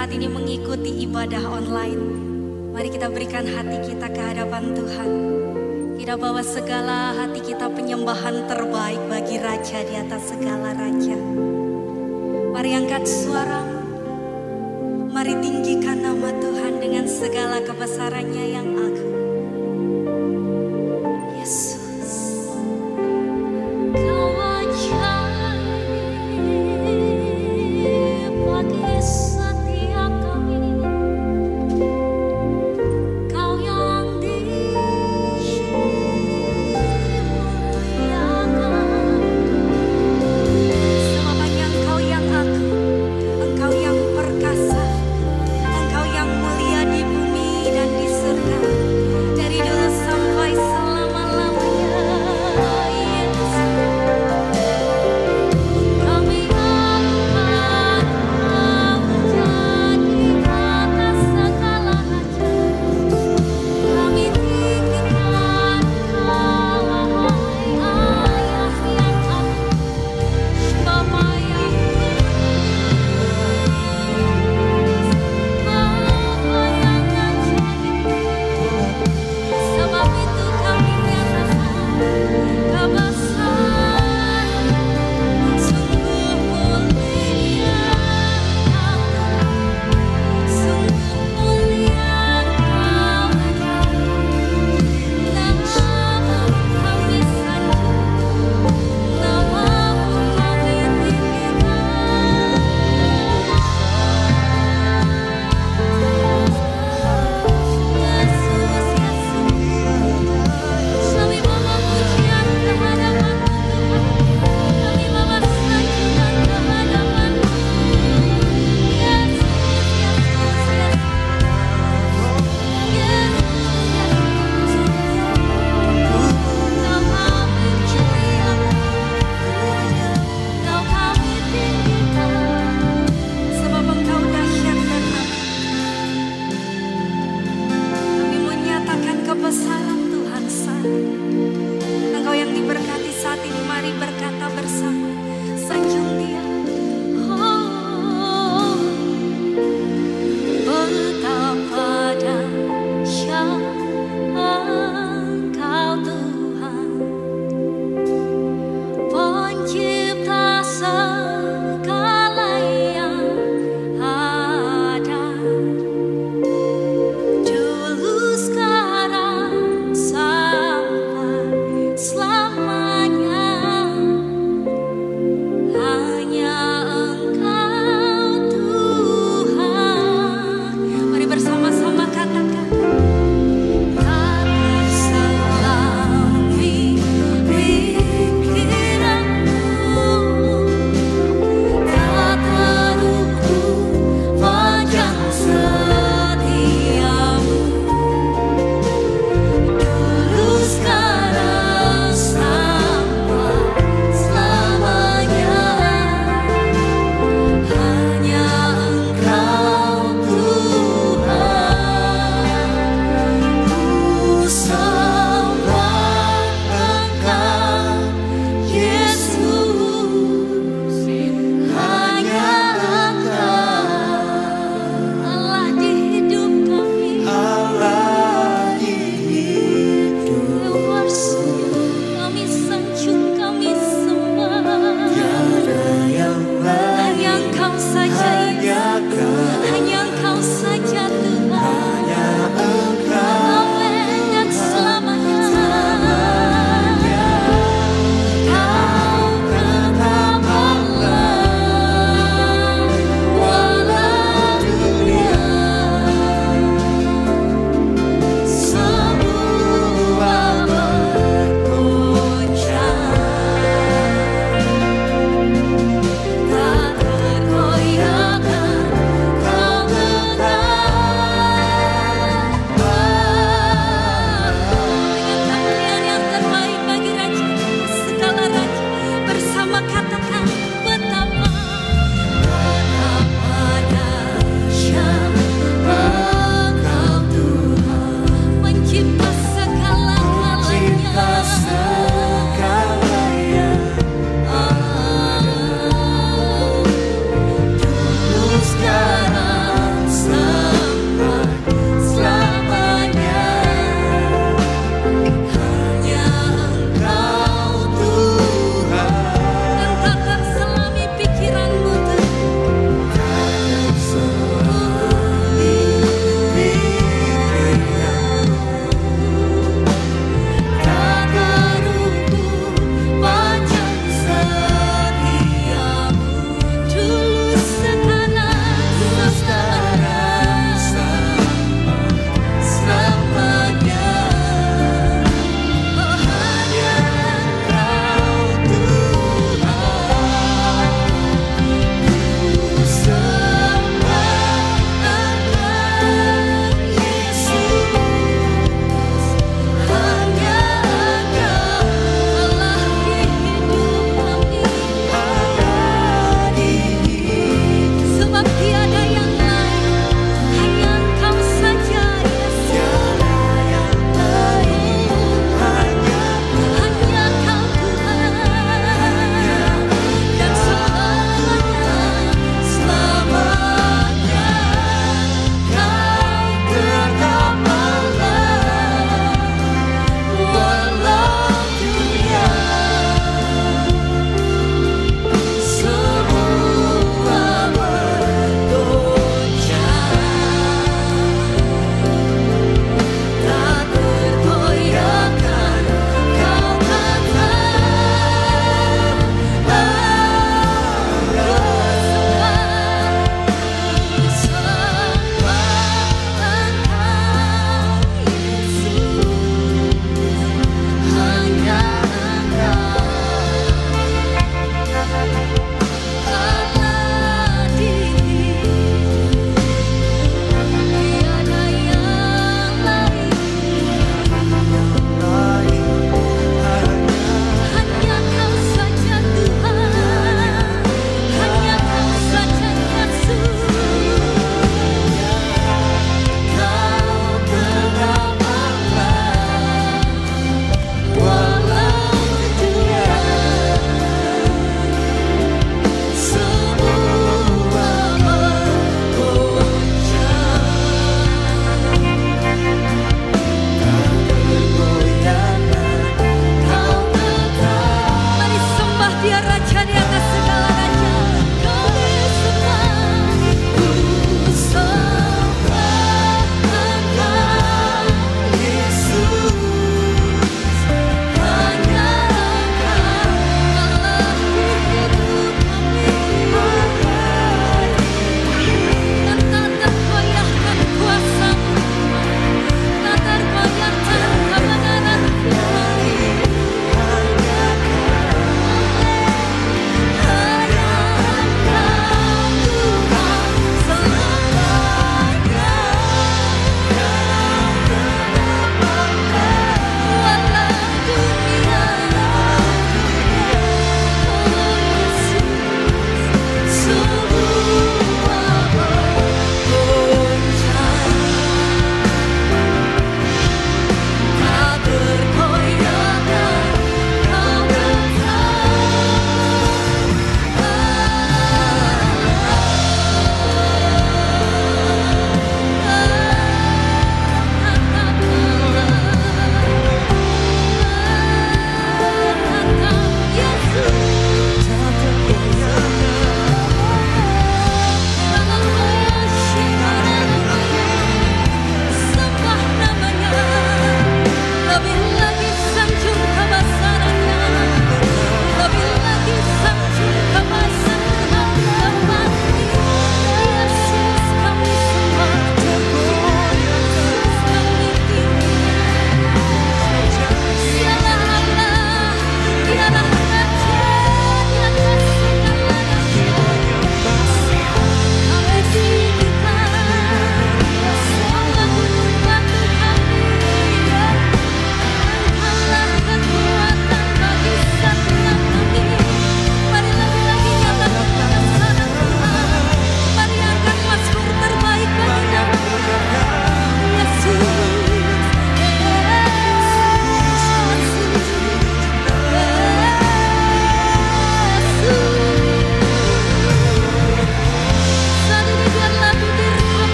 saat ini mengikuti ibadah online, mari kita berikan hati kita ke hadapan Tuhan. Kita bawa segala hati kita penyembahan terbaik bagi Raja di atas segala Raja. Mari angkat suaramu, mari tinggikan nama Tuhan dengan segala kebesarannya yang agung. Engkau yang mulia di bumi dan di surga.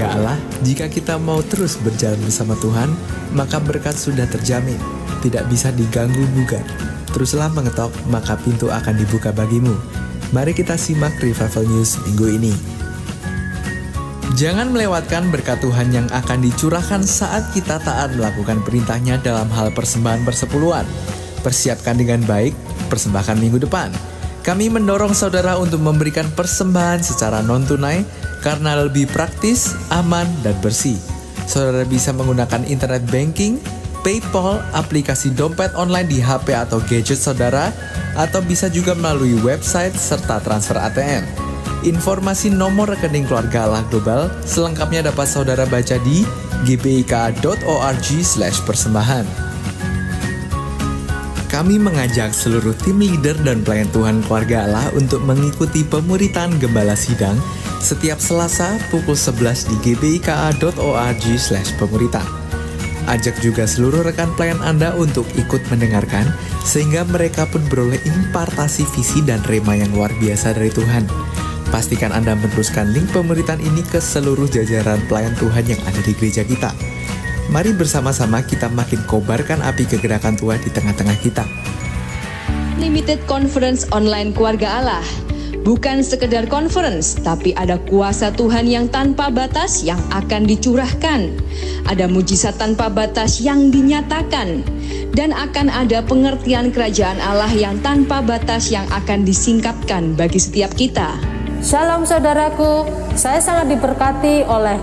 keluarga Allah, jika kita mau terus berjalan bersama Tuhan, maka berkat sudah terjamin, tidak bisa diganggu-gugat. Teruslah mengetok, maka pintu akan dibuka bagimu. Mari kita simak Revival News minggu ini. Jangan melewatkan berkat Tuhan yang akan dicurahkan saat kita taat melakukan perintahnya dalam hal persembahan persepuluhan. Persiapkan dengan baik persembahan minggu depan. Kami mendorong saudara untuk memberikan persembahan secara non-tunai karena lebih praktis, aman, dan bersih. Saudara bisa menggunakan internet banking, PayPal, aplikasi dompet online di HP atau gadget saudara, atau bisa juga melalui website serta transfer ATM. Informasi nomor rekening keluarga Allah Global selengkapnya dapat saudara baca di gbik.org/persembahan. Kami mengajak seluruh tim leader dan pelayan Tuhan keluarga Allah untuk mengikuti pemuritan Gembala Sidang setiap Selasa pukul 11 di gbika.org/pemuritan. Ajak juga seluruh rekan pelayan Anda untuk ikut mendengarkan, sehingga mereka pun beroleh impartasi visi dan rema yang luar biasa dari Tuhan. Pastikan Anda meneruskan link pemuritan ini ke seluruh jajaran pelayan Tuhan yang ada di gereja kita. Mari bersama-sama kita makin kobarkan api kegerakan Tuhan di tengah-tengah kita. Limited Conference Online Keluarga Allah. Bukan sekedar conference, tapi ada kuasa Tuhan yang tanpa batas yang akan dicurahkan. Ada mujizat tanpa batas yang dinyatakan. Dan akan ada pengertian kerajaan Allah yang tanpa batas yang akan disingkapkan bagi setiap kita. Shalom saudaraku, saya sangat diberkati oleh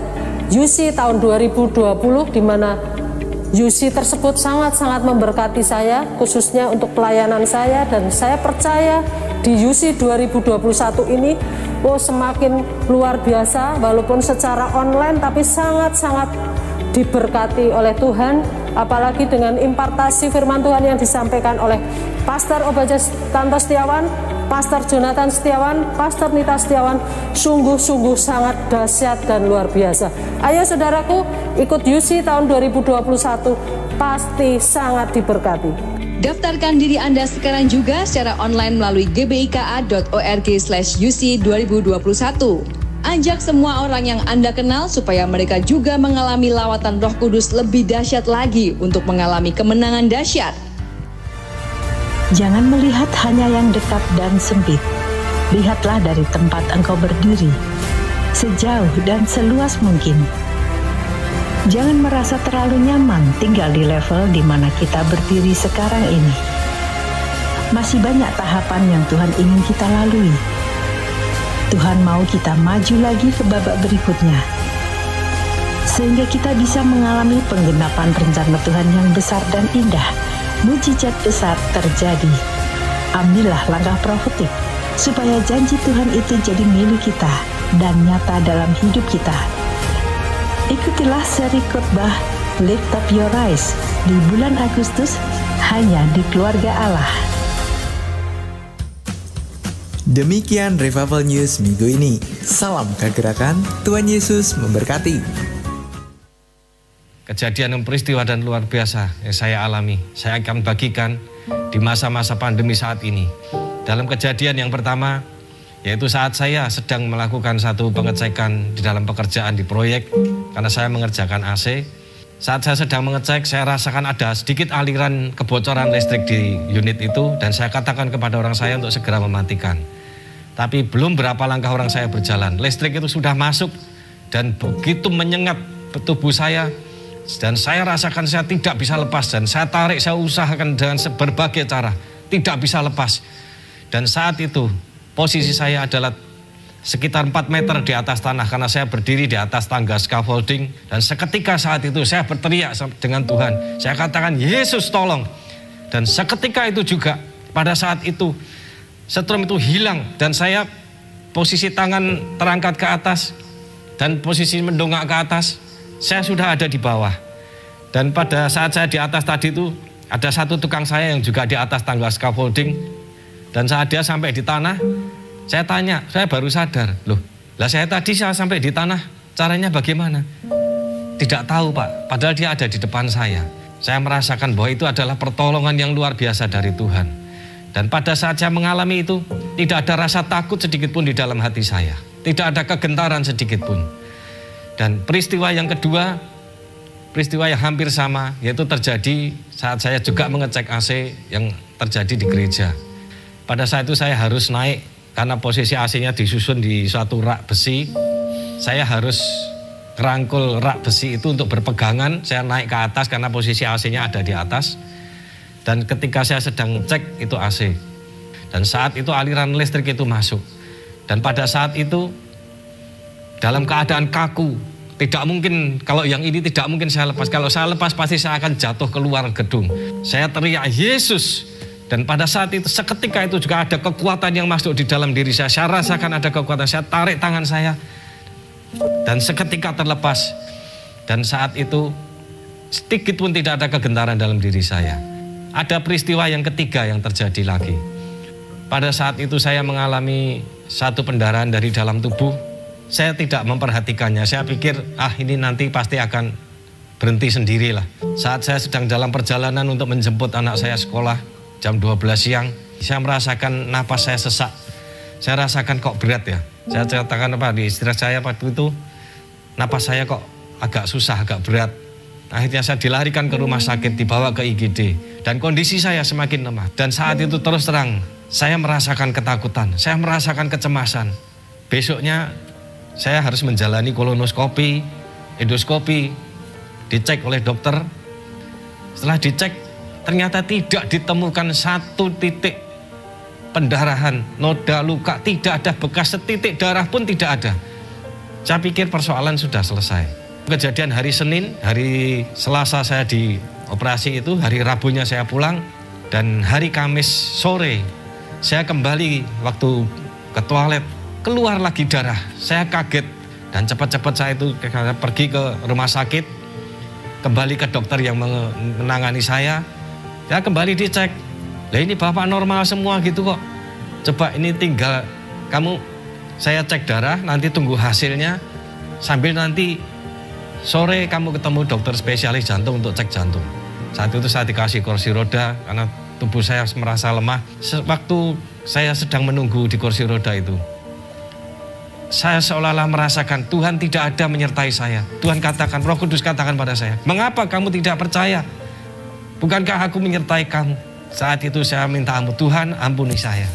UC tahun 2020, di mana UC tersebut sangat-sangat memberkati saya, khususnya untuk pelayanan saya, dan saya percaya di UC 2021 ini semakin luar biasa, walaupun secara online tapi sangat-sangat diberkati oleh Tuhan, apalagi dengan impartasi firman Tuhan yang disampaikan oleh Pastor Obaja Tanto Setiawan, Pastor Jonathan Setiawan, Pastor Nita Setiawan, sungguh-sungguh sangat dahsyat dan luar biasa. Ayo saudaraku, ikut UC tahun 2021, pasti sangat diberkati. Daftarkan diri Anda sekarang juga secara online melalui gbika.org/UC 2021. Ajak semua orang yang Anda kenal supaya mereka juga mengalami lawatan Roh Kudus lebih dahsyat lagi untuk mengalami kemenangan dahsyat. Jangan melihat hanya yang dekat dan sempit. Lihatlah dari tempat engkau berdiri, sejauh dan seluas mungkin. Jangan merasa terlalu nyaman tinggal di level di mana kita berdiri sekarang ini. Masih banyak tahapan yang Tuhan ingin kita lalui. Tuhan mau kita maju lagi ke babak berikutnya, sehingga kita bisa mengalami penggenapan rencana Tuhan yang besar dan indah. Mujizat besar terjadi. Ambillah langkah profetik supaya janji Tuhan itu jadi milik kita dan nyata dalam hidup kita. Ikutilah seri khotbah Lift Up Your Eyes di bulan Agustus hanya di Keluarga Allah. Demikian Revival News minggu ini. Salam kegerakan, Tuhan Yesus memberkati. Kejadian peristiwa dan luar biasa yang saya alami, saya akan bagikan di masa-masa pandemi saat ini. Dalam kejadian yang pertama, yaitu saat saya sedang melakukan satu pengecekan di dalam pekerjaan di proyek, karena saya mengerjakan AC. Saat saya sedang mengecek, saya rasakan ada sedikit aliran kebocoran listrik di unit itu, dan saya katakan kepada orang saya untuk segera mematikan. Tapi belum berapa langkah orang saya berjalan, listrik itu sudah masuk dan begitu menyengat tubuh saya. Dan saya rasakan saya tidak bisa lepas, dan saya tarik, saya usahakan dengan berbagai cara, tidak bisa lepas. Dan saat itu posisi saya adalah sekitar 4 meter di atas tanah, karena saya berdiri di atas tangga scaffolding. Dan seketika saat itu saya berteriak dengan Tuhan, saya katakan, Yesus tolong. Dan seketika itu juga, pada saat itu setrum itu hilang, dan saya posisi tangan terangkat ke atas dan posisi mendongak ke atas. Saya sudah ada di bawah. Dan pada saat saya di atas tadi itu, ada satu tukang saya yang juga di atas tangga scaffolding. Dan saat dia sampai di tanah, saya tanya, saya baru sadar, loh, lah saya tadi saya sampai di tanah, caranya bagaimana? Tidak tahu Pak, padahal dia ada di depan saya. Saya merasakan bahwa itu adalah pertolongan yang luar biasa dari Tuhan. Dan pada saat saya mengalami itu, tidak ada rasa takut sedikit pun di dalam hati saya. Tidak ada kegentaran sedikit pun. Dan peristiwa yang kedua, peristiwa yang hampir sama, yaitu terjadi saat saya juga mengecek AC yang terjadi di gereja. Pada saat itu saya harus naik, karena posisi AC-nya disusun di suatu rak besi. Saya harus kerangkul rak besi itu untuk berpegangan. Saya naik ke atas karena posisi AC-nya ada di atas. Dan ketika saya sedang cek itu AC. Dan saat itu aliran listrik itu masuk. Dan pada saat itu dalam keadaan kaku, tidak mungkin, kalau yang ini tidak mungkin saya lepas. Kalau saya lepas pasti saya akan jatuh keluar gedung. Saya teriak Yesus. Dan pada saat itu seketika itu juga ada kekuatan yang masuk di dalam diri saya. Saya rasakan ada kekuatan. Saya tarik tangan saya dan seketika terlepas. Dan saat itu sedikit pun tidak ada kegentaran dalam diri saya. Ada peristiwa yang ketiga yang terjadi lagi. Pada saat itu saya mengalami satu pendarahan dari dalam tubuh. Saya tidak memperhatikannya. Saya pikir ini nanti pasti akan berhenti sendirilah. Saat saya sedang dalam perjalanan untuk menjemput anak saya sekolah jam 12 siang, saya merasakan napas saya sesak. Saya rasakan kok berat ya. Saya ceritakan di istirahat saya waktu itu, napas saya kok agak susah, agak berat. Akhirnya saya dilarikan ke rumah sakit, dibawa ke IGD. Dan kondisi saya semakin lemah. Dan saat itu terus terang, saya merasakan ketakutan, saya merasakan kecemasan. Besoknya saya harus menjalani kolonoskopi, endoskopi, dicek oleh dokter. Setelah dicek, ternyata tidak ditemukan satu titik pendarahan, noda, luka, tidak ada bekas setitik darah pun tidak ada. Saya pikir persoalan sudah selesai. Kejadian hari Senin, hari Selasa saya dioperasi itu, hari Rabunya saya pulang, dan hari Kamis sore saya kembali waktu ke toilet, keluar lagi darah. Saya kaget dan cepat-cepat saya itu pergi ke rumah sakit, kembali ke dokter yang menangani saya. Saya kembali dicek, lah ini bapak normal semua gitu kok. Coba ini tinggal saya cek darah, nanti tunggu hasilnya, sambil nanti sore kamu ketemu dokter spesialis jantung untuk cek jantung. Saat itu saya dikasih kursi roda karena tubuh saya merasa lemah. Waktu saya sedang menunggu di kursi roda itu, saya seolah-olah merasakan Tuhan tidak ada menyertai saya. Tuhan katakan, Roh Kudus katakan pada saya, mengapa kamu tidak percaya? Bukankah aku menyertai kamu? Saat itu saya minta ampun, Tuhan ampuni saya.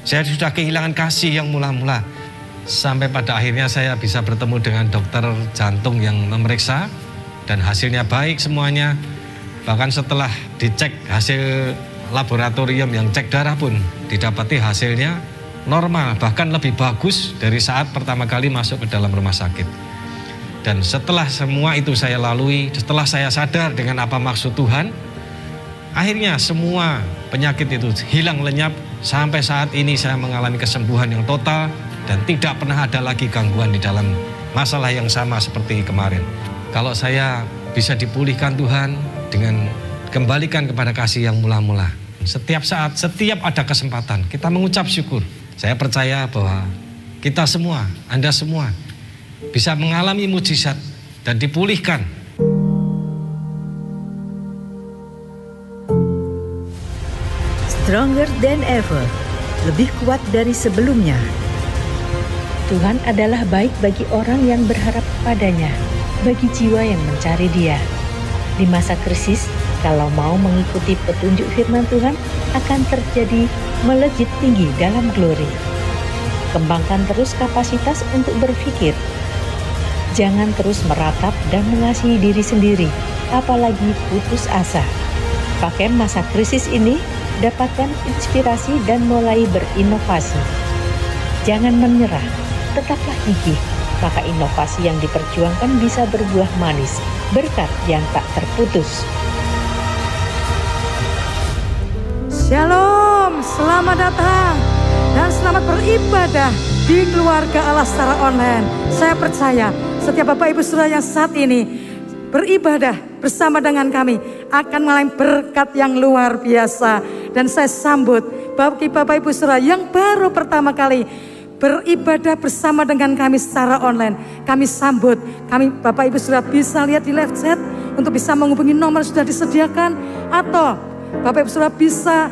Saya sudah kehilangan kasih yang mula-mula. Sampai pada akhirnya saya bisa bertemu dengan dokter jantung yang memeriksa. Dan hasilnya baik semuanya. Bahkan setelah dicek hasil laboratorium yang cek darah pun didapati hasilnya normal. Bahkan lebih bagus dari saat pertama kali masuk ke dalam rumah sakit. Dan setelah semua itu saya lalui, setelah saya sadar dengan apa maksud Tuhan, akhirnya semua penyakit itu hilang lenyap. Sampai saat ini saya mengalami kesembuhan yang total dan tidak pernah ada lagi gangguan di dalam masalah yang sama seperti kemarin. Kalau saya bisa dipulihkan Tuhan dengan kembalikan kepada kasih yang mula-mula. Setiap saat, setiap ada kesempatan, kita mengucap syukur. Saya percaya bahwa kita semua, Anda semua bisa mengalami mujizat dan dipulihkan. Stronger than ever, lebih kuat dari sebelumnya. Tuhan adalah baik bagi orang yang berharap padanya, bagi jiwa yang mencari Dia. Di masa krisis, kalau mau mengikuti petunjuk firman Tuhan, akan terjadi melejit tinggi dalam glory. Kembangkan terus kapasitas untuk berpikir. Jangan terus meratap dan mengasihi diri sendiri, apalagi putus asa. Pakai masa krisis ini, dapatkan inspirasi dan mulai berinovasi. Jangan menyerah, tetaplah gigih, maka inovasi yang diperjuangkan bisa berbuah manis, berkat yang tak terputus. Shalom, selamat datang dan selamat beribadah di keluarga Allah secara online. Saya percaya setiap Bapak Ibu Saudara yang saat ini beribadah bersama dengan kami akan mengalami berkat yang luar biasa. Dan saya sambut bagi Bapak Ibu Saudara yang baru pertama kali beribadah bersama dengan kami secara online. Kami sambut, Bapak Ibu Saudara bisa lihat di live chat untuk bisa menghubungi nomor sudah disediakan, atau Bapak Ibu Saudara bisa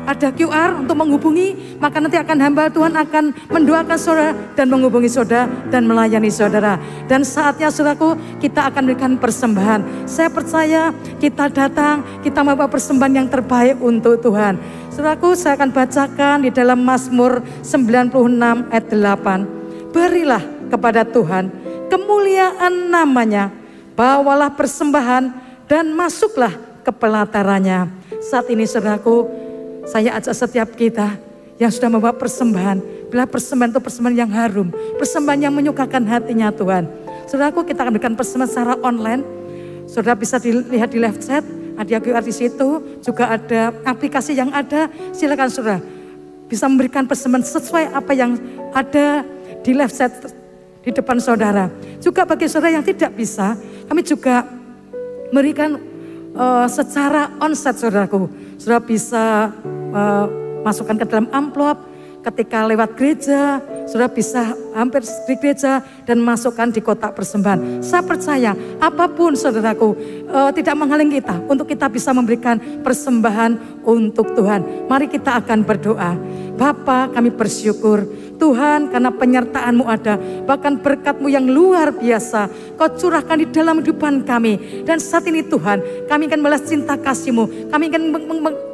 ada QR untuk menghubungi, maka nanti akan hamba Tuhan akan mendoakan saudara dan menghubungi saudara dan melayani saudara. Dan saatnya saudaraku, kita akan berikan persembahan. Saya percaya kita datang, kita membawa persembahan yang terbaik untuk Tuhan. Saudaraku, saya akan bacakan di dalam Mazmur 96 ayat 8. Berilah kepada Tuhan kemuliaan namanya, bawalah persembahan dan masuklah ke pelatarannya. Saat ini saudaraku, saya ajak setiap kita yang sudah membawa persembahan, bila persembahan itu persembahan yang harum, persembahan yang menyukakan hatinya Tuhan. Saudaraku, kita akan berikan persembahan secara online. Saudara bisa dilihat di left side, ada QR di situ, juga ada aplikasi yang ada. Silakan saudara bisa memberikan persembahan sesuai apa yang ada di left side di depan saudara. Juga bagi saudara yang tidak bisa, kami juga memberikan secara onsite saudaraku. Saudara bisa masukkan ke dalam amplop ketika lewat gereja. Saudara bisa hampir di gereja dan masukkan di kotak persembahan. Saya percaya apapun saudaraku tidak menghalangi kita untuk kita bisa memberikan persembahan untuk Tuhan. Mari kita akan berdoa. Bapa, kami bersyukur Tuhan karena penyertaan-Mu ada, bahkan berkat-Mu yang luar biasa Kau curahkan di dalam kehidupan kami. Dan saat ini Tuhan, kami akan balas cinta kasih-Mu, kami akan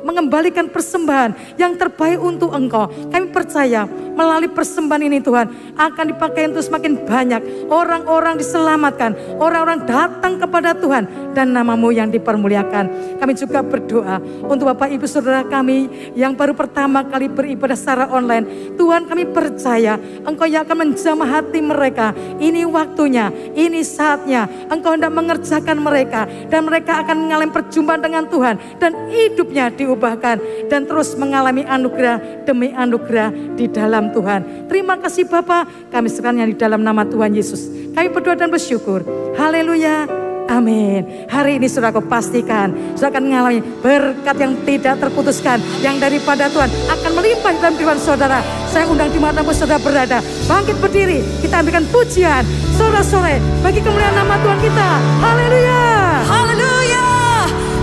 mengembalikan persembahan yang terbaik untuk Engkau. Kami percaya melalui persembahan ini Tuhan akan dipakai untuk semakin banyak orang-orang diselamatkan, orang-orang datang kepada Tuhan dan nama-Mu yang dipermuliakan. Kami juga berdoa untuk Bapak Ibu Saudara kami yang baru pertama kali beribadah secara online. Tuhan, kami percaya Engkau yang akan menjamah hati mereka. Ini waktunya, ini saatnya Engkau hendak mengerjakan mereka, dan mereka akan mengalami perjumpaan dengan Tuhan dan hidupnya diubahkan dan terus mengalami anugerah demi anugerah di dalam Tuhan. Terima kasih Bapa, kami serahkan di dalam nama Tuhan Yesus. Kami berdoa dan bersyukur. Haleluya. Amin. Hari ini saudaraku pastikan saudara akan mengalami berkat yang tidak terputuskan, yang daripada Tuhan akan melimpah dalam kehidupan saudara. Saya undang dimanapun saudara berada, bangkit berdiri, kita ambilkan pujian sore-sore bagi kemuliaan nama Tuhan kita. Haleluya. Haleluya.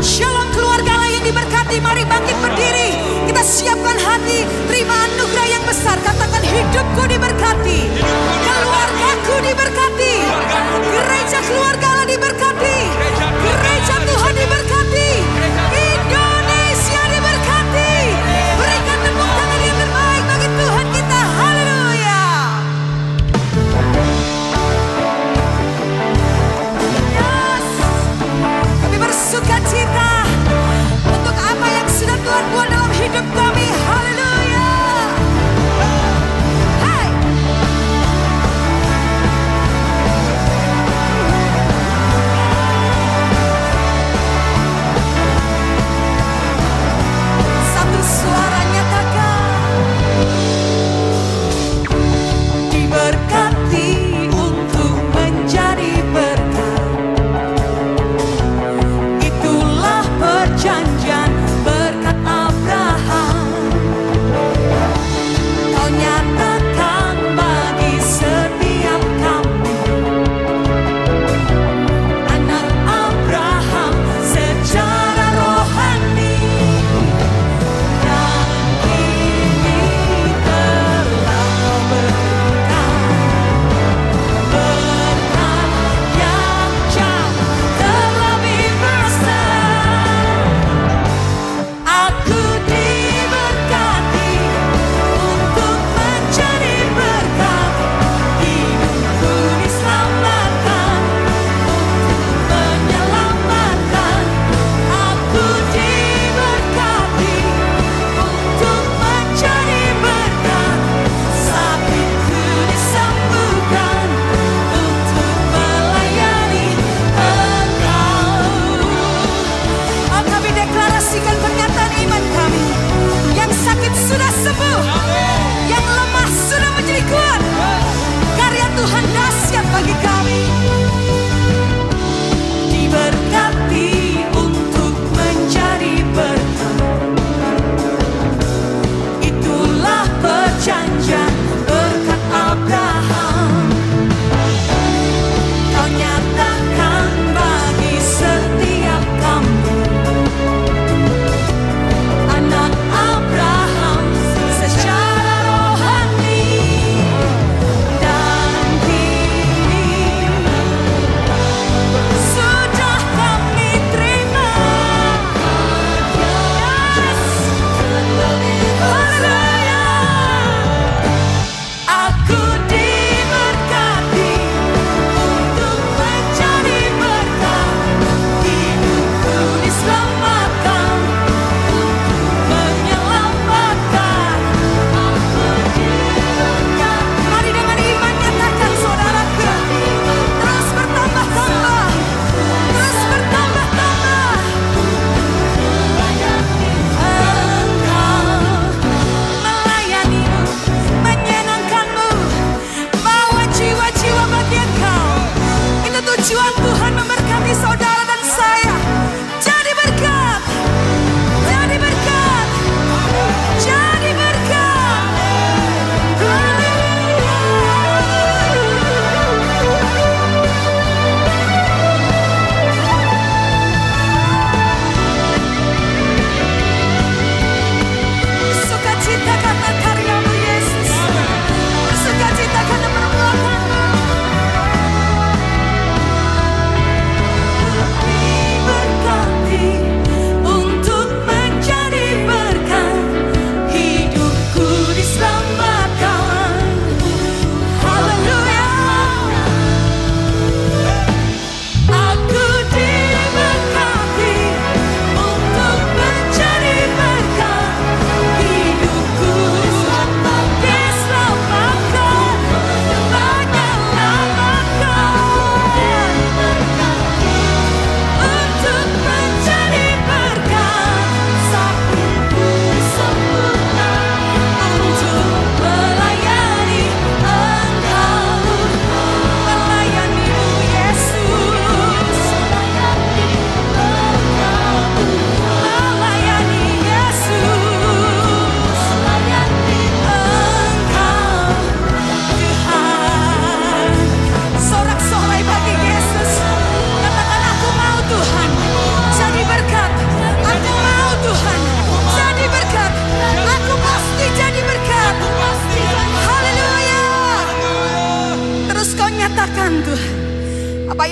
Shalom keluarga Allah yang diberkati. Mari bangkit berdiri. Kita siapkan hati, terima anugerah yang besar. Katakan, hidupku diberkati, keluargaku diberkati, gereja keluarga Allah diberkati, gereja Tuhan diberkati, Indonesia diberkati. Berikan tepuk tangan yang terbaik bagi Tuhan kita. Haleluya. Yes. Kami bersuka cita untuk apa yang sudah Tuhan buat dalam hidup kami. Haleluya. Hai.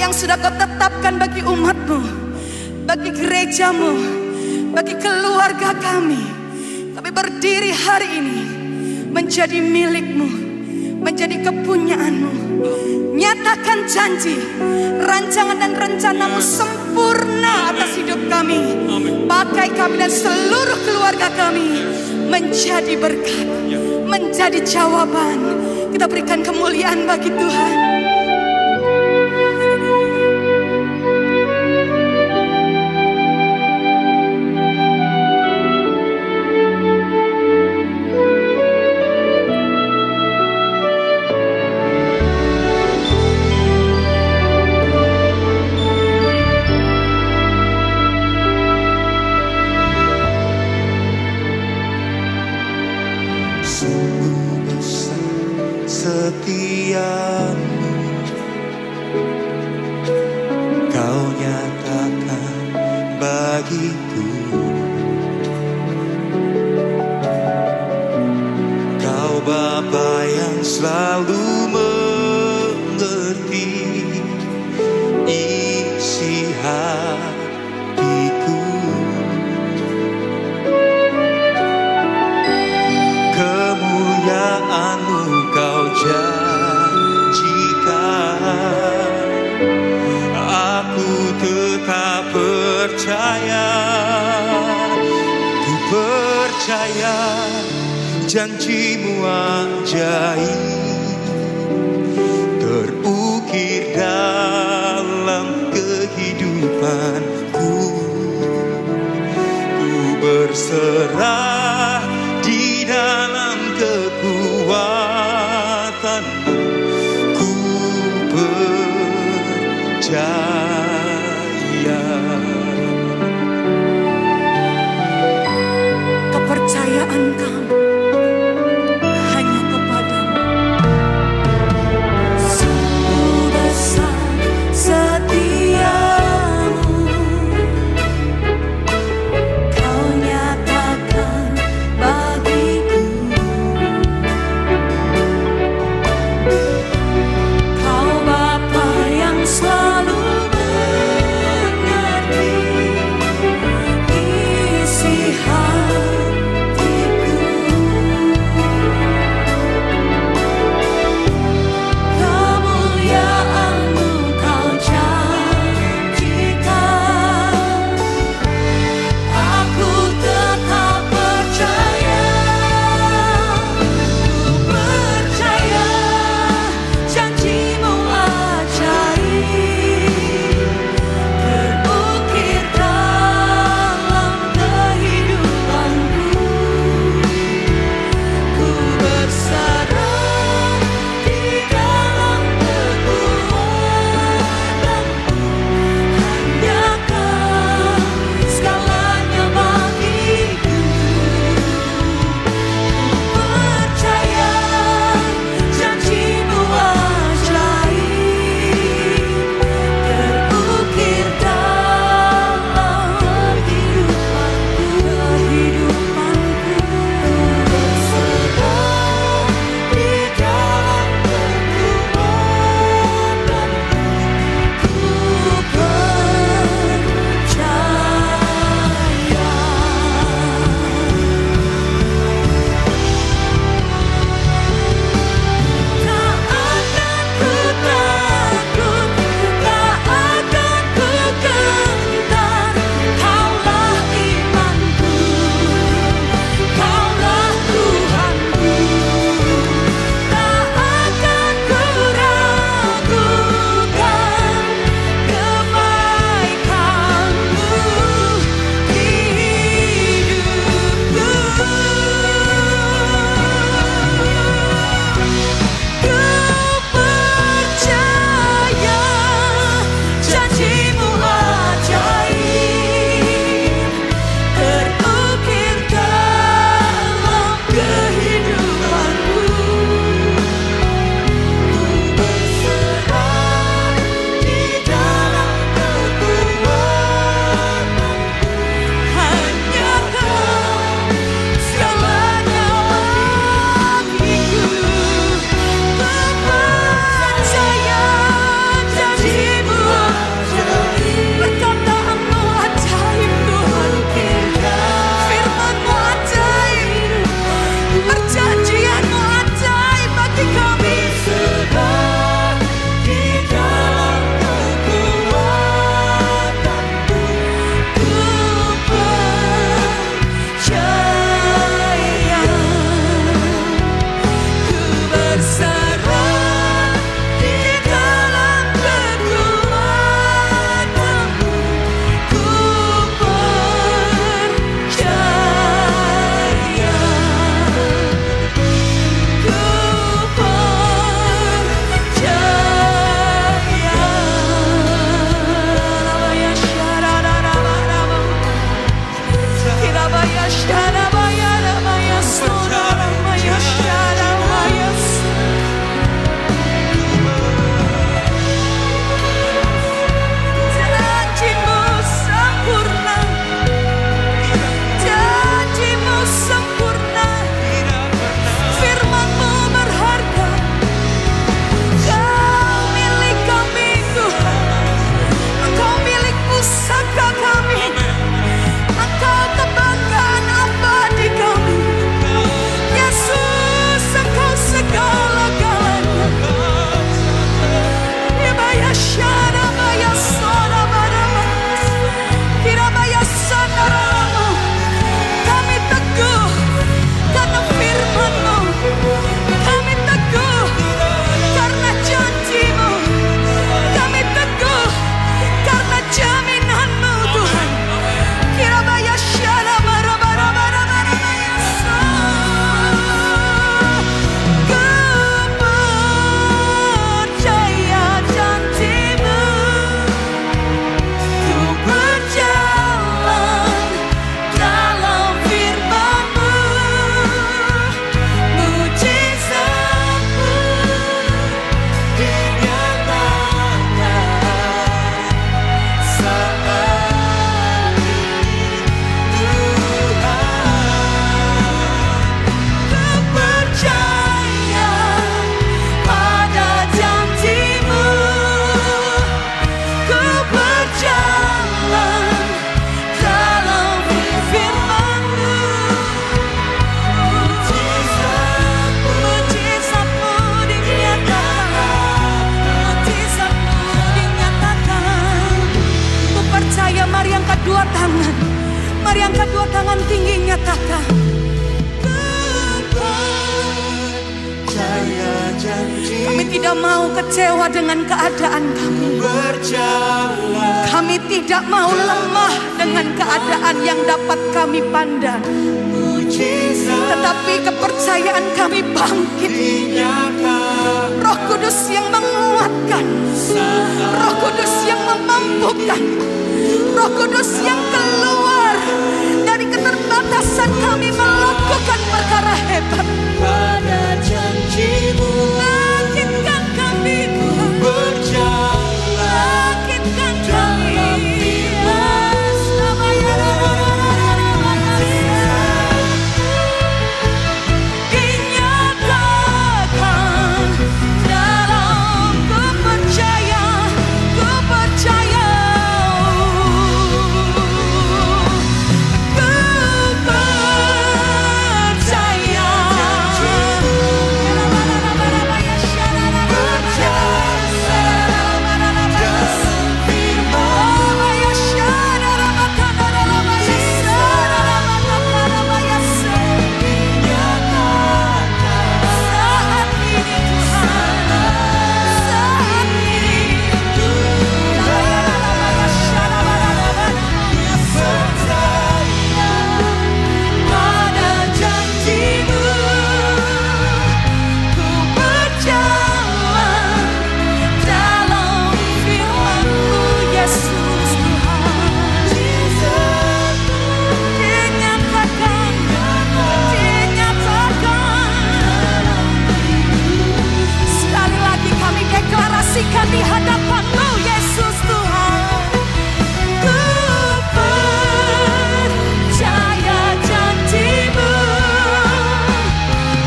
yang sudah kau tetapkan bagi umat-Mu, bagi gereja-Mu, bagi keluarga kami. Kami berdiri hari ini menjadi milik-Mu, menjadi kepunyaan-Mu. Nyatakan janji, rancangan dan rencana-Mu sempurna atas hidup kami. Pakai kami dan seluruh keluarga kami menjadi berkat, menjadi jawaban. Kita berikan kemuliaan bagi Tuhan. Setiamu Kau nyatakan bagiku. Kau Bapa yang selalu mengerti isi hatiku. Kemuliaan-Mu Kau janjikan, aku tetap percaya. Ku percaya janji-Mu ajaib terukir dalam kehidupanku. Ku berserah di dalam kekuatan-Mu, ku percaya. Kepercayaan kami hanya kepada-Mu. tangan. Mari angkat dua tangan tinggi, nyatakan. Kami tidak mau kecewa dengan keadaan kami. Kami tidak mau lemah dengan keadaan yang dapat kami pandang. Tetapi kepercayaan kami bangkit. Roh Kudus yang menguatkan, Roh Kudus yang memampukan, Roh Kudus yang keluar dari keterbatasan kami melakukan perkara hebat. Pada janji-Mu bangkitkan kami, Tuhan, bangkitkan kami. Di hadapan-Mu, Yesus Tuhan, ku percaya janji-Mu,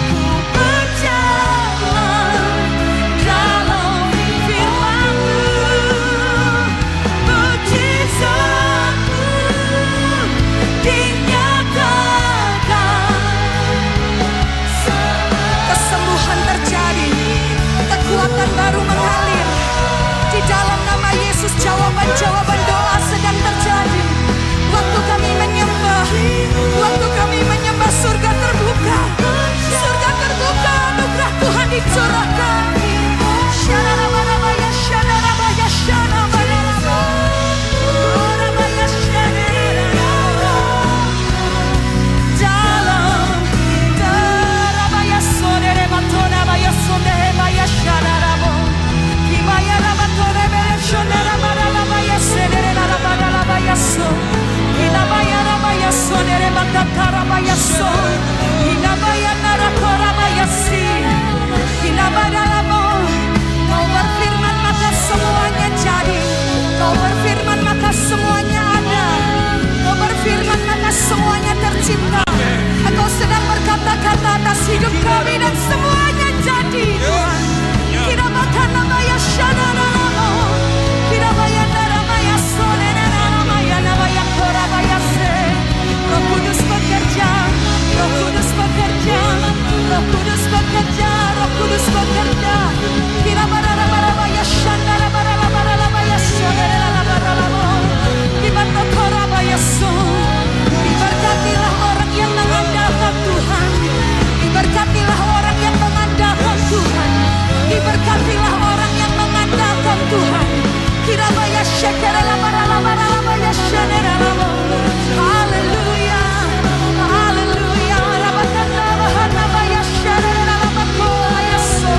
ku berjalan dalam firman-Mu, mujizat-Mu dinyatakan, kesembuhan terjadi, kekuatan baru mengalir. Di dalam nama Yesus jawaban-jawaban doa sedang terjadi. Waktu kami menyembah, waktu kami menyembah, surga terbuka. Surga terbuka, anugerah Tuhan dicurahkan. Kau berfirman maka semuanya jadi. Kau berfirman maka semuanya ada. Kau berfirman maka semuanya tercipta. Engkau sedang berkata-kata atas hidup kami dan semuanya jadi, Tuhan. Kira makan nama ya shanaramo, kira bayar nama ya sonerama ya nama ya koraba ya se. Roh Kudus bekerja, Roh Kudus bekerja, Roh Kudus bekerja, Roh Kudus bekerja. Kira barara ya shanarama ya sonerama, dibantu koraba ya so. Diberkatilah orang yang mengandalkan Tuhan. Diberkatilah orang yang mengandalkan Tuhan. Diberkatilah orang yang mengandalkan Tuhan. Kirabaya syekerela barala syenerela. Haleluya, haleluya. Rabatana bahana syenerela bakoya so.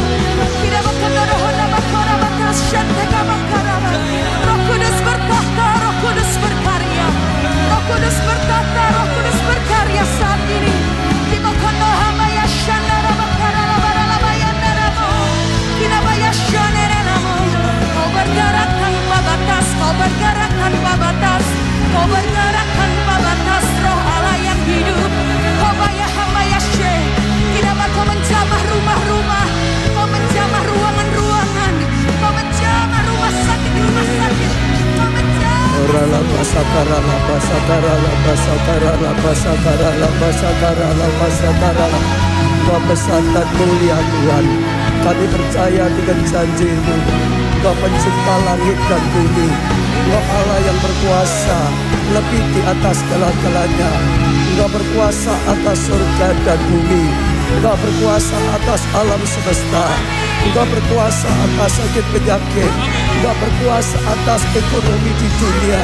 Kirabakana rohona bakora bakas syanteka bakaraba. Roh Kudus bertahta, Roh Kudus berkarya. Roh Kudus bertahta, Roh Kudus berkarya saat ini. Dibakana hamaya syenera bakarala barala bayandaramo. Kirabaya syenerela. Kau bergerak tanpa batas, Kau bergerak tanpa batas, Kau bergerak tanpa batas, Roh Allah yang hidup. Kau bayah hambaya syeh. Kiraba Kau menjamah rumah-rumah, Kau menjamah ruangan-ruangan, Kau menjamah rumah sakit, Kau menjamah. Kau besar dan mulia Tuhan. Kami percaya dengan janji-Mu. Kau pencipta langit dan bumi. Kau Allah yang berkuasa. lebih di atas segala-galanya. Engkau berkuasa atas surga dan bumi. Engkau berkuasa atas alam semesta. Engkau berkuasa atas sakit penyakit. Engkau berkuasa atas ekonomi di dunia.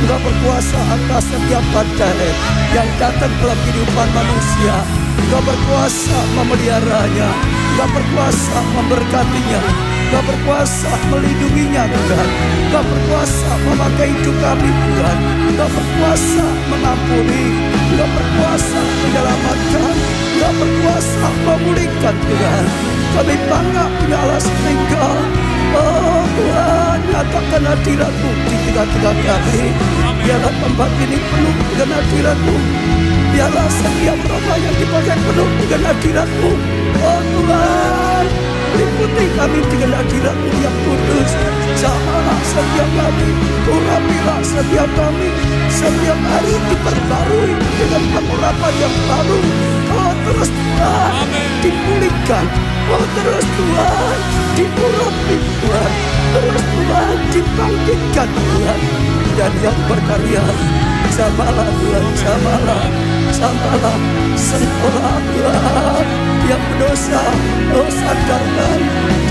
Engkau berkuasa atas setiap badai yang datang dalam kehidupan manusia. Engkau berkuasa memeliharanya. Engkau berkuasa memberkatinya. Engkau berkuasa melindunginya Tuhan. Engkau berkuasa memakai hidup kami Tuhan. Engkau berkuasa mengampuni. Engkau berkuasa menyelamatkan. Engkau berkuasa memulihkan Tuhan. Kami bangga punya Allah Engkau. Oh Tuhan, nyatakan hadirat-Mu di tengah-tengah kami. Biarlah tempat ini penuh dengan hadirat-Mu. Biarlah setiap rumah yang dipakai penuh dengan hadirat-Mu. Oh Tuhan, liputi kami dengan hadirat-Mu yang kudus. Jamalah setiap kami, urapilah setiap kami. Setiap hari diperbarui dengan pengurapan yang baru. Oh terus Tuhan, dipulihkan. Oh terus Tuhan, diurapi Tuhan. Terus Tuhan, dibangkitkan Tuhan. Dan yang berkarya, jamalah Tuhan, jamalah. Jamalah, sentuhlah Tuhan. Yang berdosa, oh sadarkan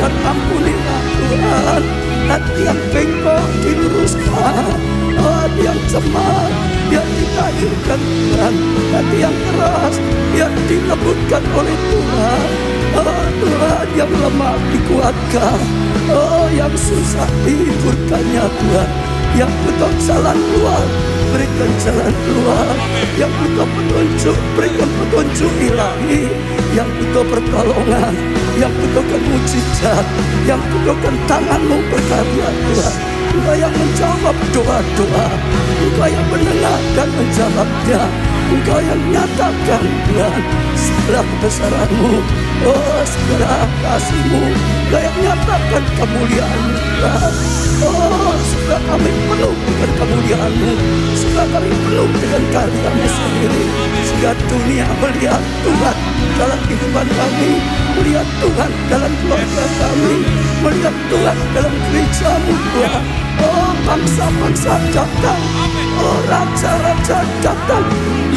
dan ampunilah Tuhan. Hati yang bengkok diluruskan. Oh hati yang cemas, biar ditahirkan Tuhan. Hati yang keras, biar dilembutkan oleh Tuhan. Oh Tuhan, yang lemah dikuatkan. Oh yang susah dihiburkannya Tuhan. Yang butuh jalan keluar, berikan jalan keluar. Yang butuh petunjuk, berikan petunjuk ilahi. Yang butuh pertolongan, yang butuhkan mujizat, yang butuhkan tangan-Mu berkarya Tuhan. Engkau yang menjawab doa-doa, Engkau yang mendengar dan menjawabnya. Engkau yang nyatakan Tuhan segala kebesaran-Mu, oh segala kasih-Mu. Engkau yang nyatakan kemuliaan-Mu Tuhan. Oh supaya kami penuh dengan kemuliaan-Mu, supaya kami penuh dengan karya-Mu sendiri. Sehingga dunia melihat Tuhan dalam kehidupan kami, melihat Tuhan dalam keluarga kami, melihat Tuhan dalam gereja-Mu Tuhan. Oh bangsa-bangsa datang, oh raja-raja datang,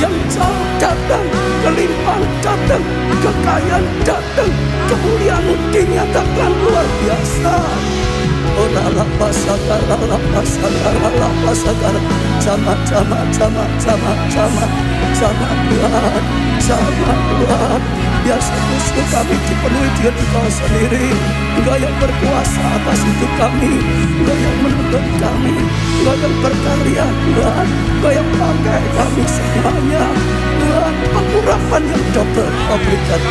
yang jauh datang, kelimpahan datang, kekayaan datang, kemuliaan-Mu dinyatakan luar biasa. Oh lala pasakar, jama Tuhan, jama Tuhan. Biar seluruh kami dipenuhi dengan Engkau sendiri. Engkau yang berkuasa atas hidup kami. Engkau yang menuntut kami. Engkau yang berkarya Tuhan. Engkau yang pakai kami semuanya. Tuhan, pengurapan yang double Kau berikan.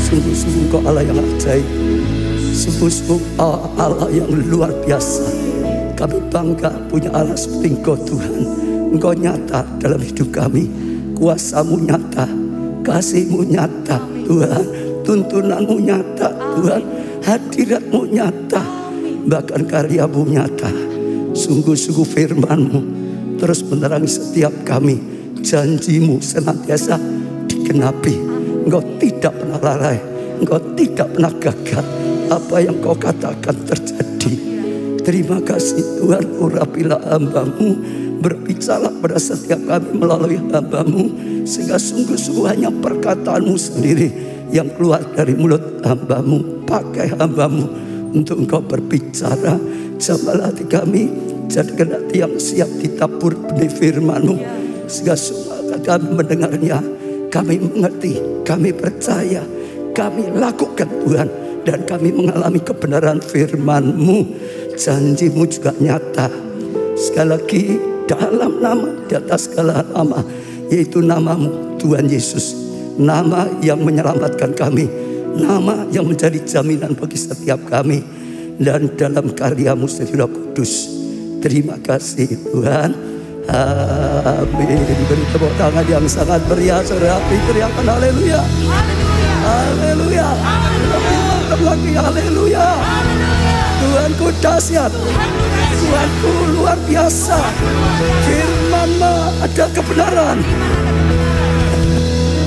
Sungguh-sungguh Engkau Allah yang ajaib. Sungguh-sungguh Allah yang luar biasa. Kami bangga punya Allah seperti Engkau Tuhan. Engkau nyata dalam hidup kami. Kuasa-Mu nyata, kasih-Mu nyata Tuhan. Tuntunan-Mu nyata Tuhan. Hadirat-Mu nyata. Bahkan karya-Mu nyata. Sungguh-sungguh firman-Mu terus menerangi setiap kami. Janji-Mu senantiasa digenapi. Engkau tidak pernah lalai. Engkau tidak pernah gagal. Apa yang Kau katakan terjadi. Terima kasih Tuhan. Urapilah hamba-Mu. Berbicara pada setiap kami melalui hamba-Mu. Sehingga sungguh-sungguh hanya perkataan-Mu sendiri yang keluar dari mulut hamba-Mu. Pakai hamba-Mu untuk Engkau berbicara. Jamalah hati kami. Jadikan hati yang siap ditabur benih firman-Mu. Sehingga semua kami mendengarnya. Kami mengerti. Kami percaya. Kami lakukan Tuhan. Dan kami mengalami kebenaran firman-Mu. Janji-Mu juga nyata. Sekali lagi, dalam nama, di atas segala nama, yaitu nama-Mu Tuhan Yesus. Nama yang menyelamatkan kami. Nama yang menjadi jaminan bagi setiap kami. Dan dalam karya-Mu sendiri Roh Kudus. Terima kasih Tuhan. Amin. Beri tepuk tangan yang sangat meriah. Saudara, teriakan haleluya. Haleluya. Haleluya. Lagi haleluya. Tuhanku dahsyat. Tuhanku luar biasa. Firman-Mu ada kebenaran.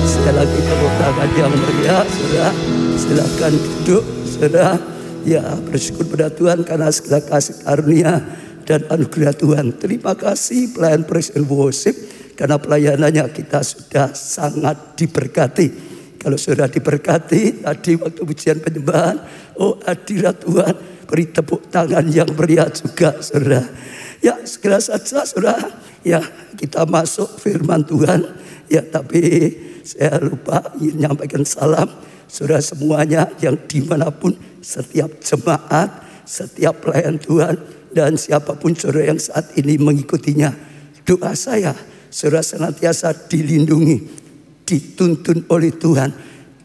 Sekali lagi tepuk tangan yang meriah. Saudara, silakan duduk. Saudara, Ya, bersyukur pada Tuhan karena segala kasih karunia dan anugerah Tuhan. Terima kasih pelayan praise and worship, karena pelayanannya kita sudah sangat diberkati. Kalau sudah diberkati tadi waktu pujian penyembahan, oh hadirat Tuhan, beri tepuk tangan yang meriah juga, saudara. Ya, segera saja saudara, ya kita masuk firman Tuhan. Ya, tapi saya lupa menyampaikan salam saudara semuanya yang dimanapun, setiap jemaat, setiap pelayan Tuhan, dan siapapun saudara yang saat ini mengikutinya. Doa saya, saudara senantiasa dilindungi, dituntun oleh Tuhan,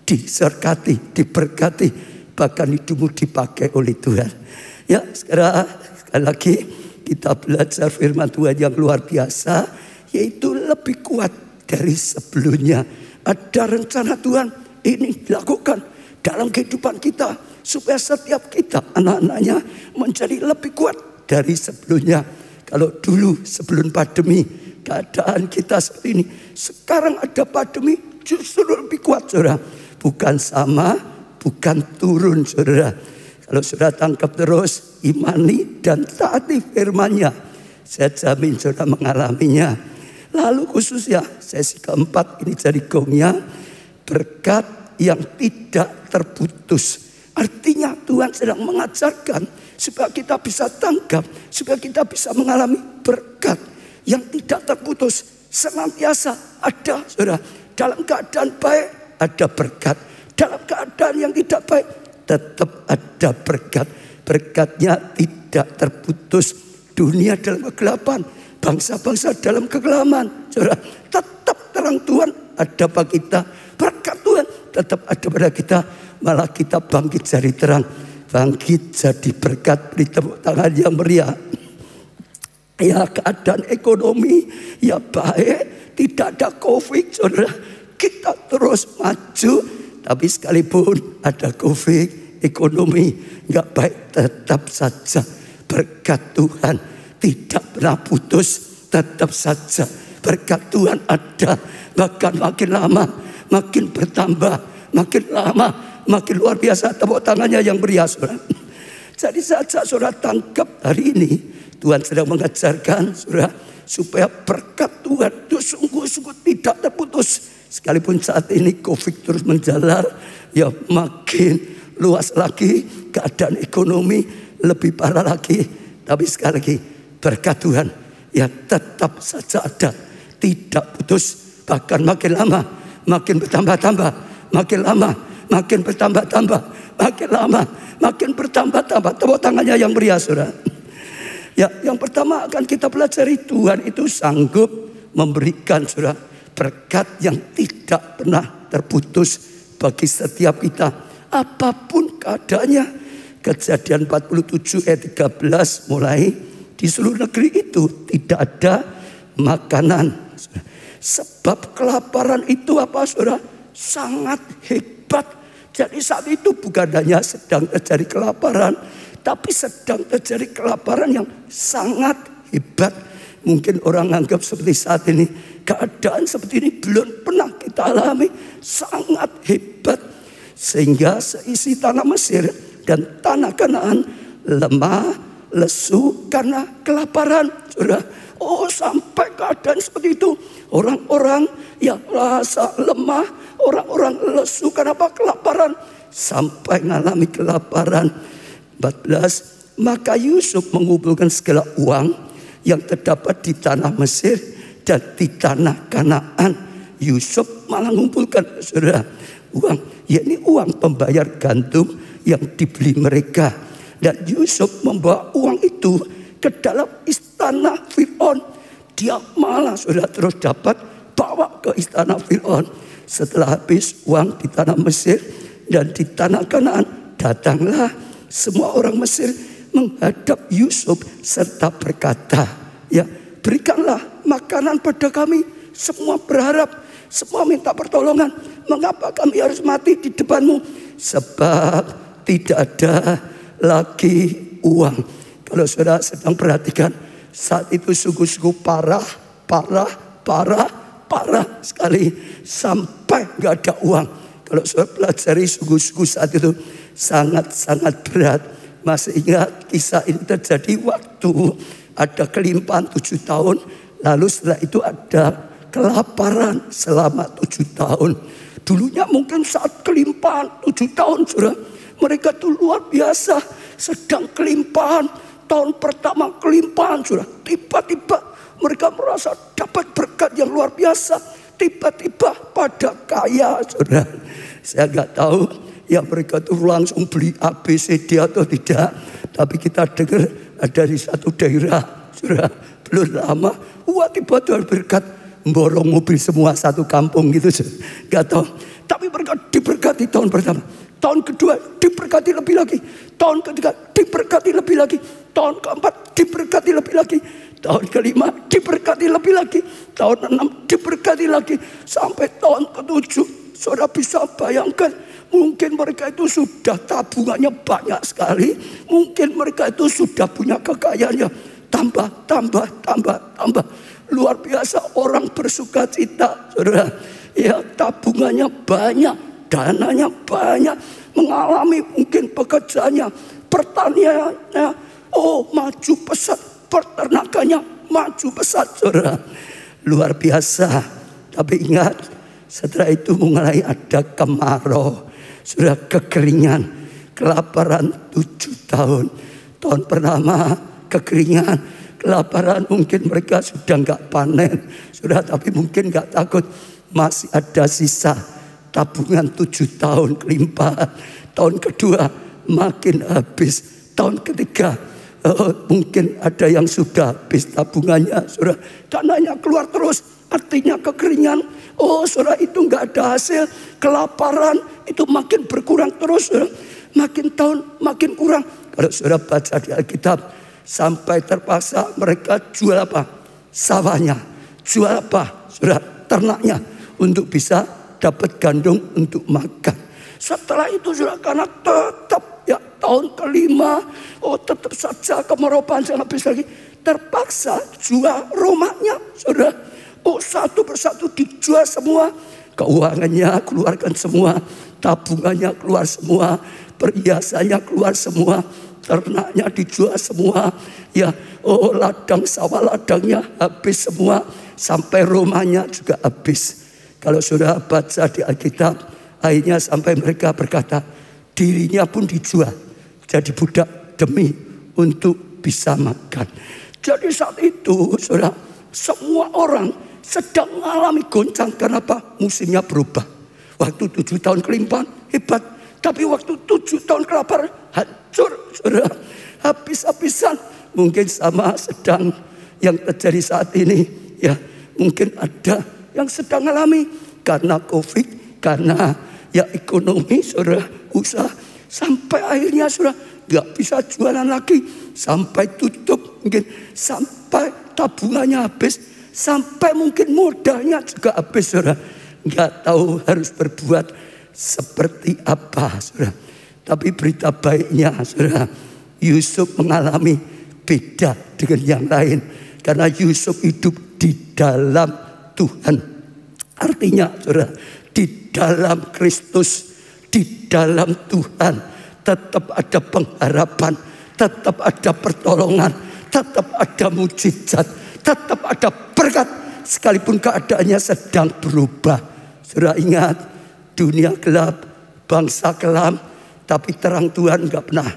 diserkati, diberkati, bahkan hidupmu dipakai oleh Tuhan. Ya, sekarang sekali lagi kita belajar firman Tuhan yang luar biasa, yaitu lebih kuat dari sebelumnya. Ada rencana Tuhan ini dilakukan dalam kehidupan kita, supaya setiap kita anak-anaknya menjadi lebih kuat dari sebelumnya. Kalau dulu sebelum pandemi keadaan kita seperti ini, sekarang ada pandemi justru lebih kuat, saudara. Bukan sama, bukan turun, saudara. Kalau saudara tangkap terus, imani dan taati firman-Nya, saya jamin saudara mengalaminya. Lalu khususnya sesi keempat ini jadi gongnya, berkat yang tidak terputus. Artinya Tuhan sedang mengajarkan supaya kita bisa tangkap, supaya kita bisa mengalami berkat yang tidak terputus, senantiasa ada, saudara. Dalam keadaan baik ada berkat, dalam keadaan yang tidak baik tetap ada berkat. Berkatnya tidak terputus. Dunia dalam kegelapan, bangsa-bangsa dalam kegelapan, saudara, tetap terang Tuhan ada bagi kita. Berkat Tuhan tetap ada pada kita. Malah kita bangkit jadi terang, bangkit jadi berkat. Beri tepuk tangan yang meriah. Ya, keadaan ekonomi ya baik, tidak ada COVID, saudara, kita terus maju. Tapi sekalipun ada COVID, ekonomi nggak baik, tetap saja berkat Tuhan tidak pernah putus. Tetap saja berkat Tuhan ada, bahkan makin lama makin bertambah, makin lama makin luar biasa. Tepuk tangannya yang meriah, saudara. Jadi saja saudara tangkap hari ini, Tuhan sedang mengajarkan saudara supaya berkat Tuhan itu sungguh-sungguh tidak terputus. Sekalipun saat ini COVID terus menjalar, ya makin luas lagi, keadaan ekonomi lebih parah lagi. Tapi sekali lagi berkat Tuhan ya tetap saja ada, tidak putus. Bahkan makin lama makin bertambah-tambah, makin lama makin bertambah-tambah, makin lama makin bertambah-tambah. Tepuk tangannya yang meriah, saudara. Ya, yang pertama akan kita pelajari, Tuhan itu sanggup memberikan, saudara, berkat yang tidak pernah terputus bagi setiap kita, apapun keadaannya. Kejadian 47 ayat 13 mulai, di seluruh negeri itu tidak ada makanan. Sebab kelaparan itu apa, saudara? Sangat hebat. Jadi saat itu bukan hanya sedang terjadi kelaparan, tapi sedang terjadi kelaparan yang sangat hebat. Mungkin orang anggap seperti saat ini, keadaan seperti ini belum pernah kita alami, sangat hebat. Sehingga seisi tanah Mesir dan tanah Kanaan lemah, lesu karena kelaparan, saudara. Oh, sampai keadaan seperti itu. Orang-orang yang rasa lemah, orang-orang lesu karena apa? Kelaparan. Sampai mengalami kelaparan. 14. Maka Yusuf mengumpulkan segala uang yang terdapat di tanah Mesir dan di tanah Kanaan. Yusuf malah mengumpulkan, saudara, uang, yakni uang pembayar gandum yang dibeli mereka. Dan Yusuf membawa uang itu ke dalam istana Fir'aun. Dia malah, saudara, terus dapat bawa ke istana Fir'aun. Setelah habis uang di tanah Mesir dan di tanah Kanaan, datanglah semua orang Mesir menghadap Yusuf serta berkata, ya, berikanlah makanan pada kami. Semua berharap, semua minta pertolongan. Mengapa kami harus mati di depanmu? Sebab tidak ada lagi uang. Kalau saudara sedang perhatikan, saat itu sungguh-sungguh parah sekali, sampai nggak ada uang. Kalau saudara pelajari sungguh-sungguh saat itu, sangat-sangat berat. Masih ingat kisah ini terjadi waktu ada kelimpahan 7 tahun. Lalu setelah itu ada kelaparan selama 7 tahun. Dulunya mungkin saat kelimpahan 7 tahun, saudara, mereka itu luar biasa. Sedang kelimpahan, tahun pertama kelimpahan, saudara, tiba-tiba mereka merasa dapat berkat yang luar biasa. Tiba-tiba pada kaya, saudara. Saya nggak tahu ya mereka tuh langsung beli ABCD atau tidak. Tapi kita dengar dari satu daerah, saudara, belum lama, wah tiba-tiba berkat, borong mobil semua satu kampung gitu, nggak tahu. Tapi mereka diberkati tahun pertama, tahun kedua diberkati lebih lagi, tahun ketiga diberkati lebih lagi, tahun keempat diberkati lebih lagi, tahun kelima diberkati lebih lagi, tahun 6 diberkati lagi, sampai tahun ke-7. Saudara bisa bayangkan, mungkin mereka itu sudah tabungannya banyak sekali, mungkin mereka itu sudah punya kekayaannya, tambah. Luar biasa orang bersuka cita, saudara. Ya, tabungannya banyak, dananya banyak, mengalami mungkin pekerjaannya, pertaniannya, maju pesat, peternakannya maju pesat, saudara. Luar biasa. Tapi ingat, setelah itu mulai ada kemarau, sudah kekeringan, kelaparan 7 tahun. Tahun pertama kekeringan, kelaparan, mungkin mereka sudah nggak panen, sudah, tapi mungkin nggak takut, masih ada sisa tabungan 7 tahun kelimpahan. Tahun kedua makin habis, tahun ketiga mungkin ada yang sudah habis tabungannya, sudah, dananya keluar terus, artinya kekeringan. Saudara, itu nggak ada hasil, kelaparan itu makin berkurang terus, saudara. Makin tahun makin kurang. Kalau saudara baca di Alkitab, sampai terpaksa mereka jual apa? Sawahnya. Jual apa? Saudara, ternaknya, untuk bisa dapat gandum untuk makan. Setelah itu saudara, karena tetap ya tahun kelima, tetap saja kemarau panjang habis lagi, terpaksa jual rumahnya, saudara. Satu persatu dijual semua, keuangannya keluarkan semua, tabungannya keluar semua, perhiasannya keluar semua, ternaknya dijual semua, ya, ladang sawah ladangnya habis semua, sampai rumahnya juga habis. Kalau sudah baca di Alkitab, akhirnya sampai mereka berkata, dirinya pun dijual jadi budak demi untuk bisa makan. Jadi saat itu, saudara, semua orang sedang mengalami goncang. Kenapa? Musimnya berubah. Waktu 7 tahun kelimpahan hebat, tapi waktu 7 tahun kelaparan hancur, saudara, habis-habisan. Mungkin sama sedang yang terjadi saat ini, ya, mungkin ada yang sedang mengalami karena COVID, karena ya ekonomi, saudara, usaha, sampai akhirnya saudara nggak bisa jualan lagi, sampai tutup, mungkin sampai tabungannya habis, sampai mungkin modalnya juga habis, saudara. Nggak tahu harus berbuat seperti apa, saudara. Tapi berita baiknya, saudara, Yusuf mengalami beda dengan yang lain, karena Yusuf hidup di dalam Tuhan. Artinya, saudara, di dalam Kristus, di dalam Tuhan, tetap ada pengharapan, tetap ada pertolongan, tetap ada mujizat, tetap ada berkat, sekalipun keadaannya sedang berubah. Saudara ingat, dunia gelap, bangsa kelam, tapi terang Tuhan enggak pernah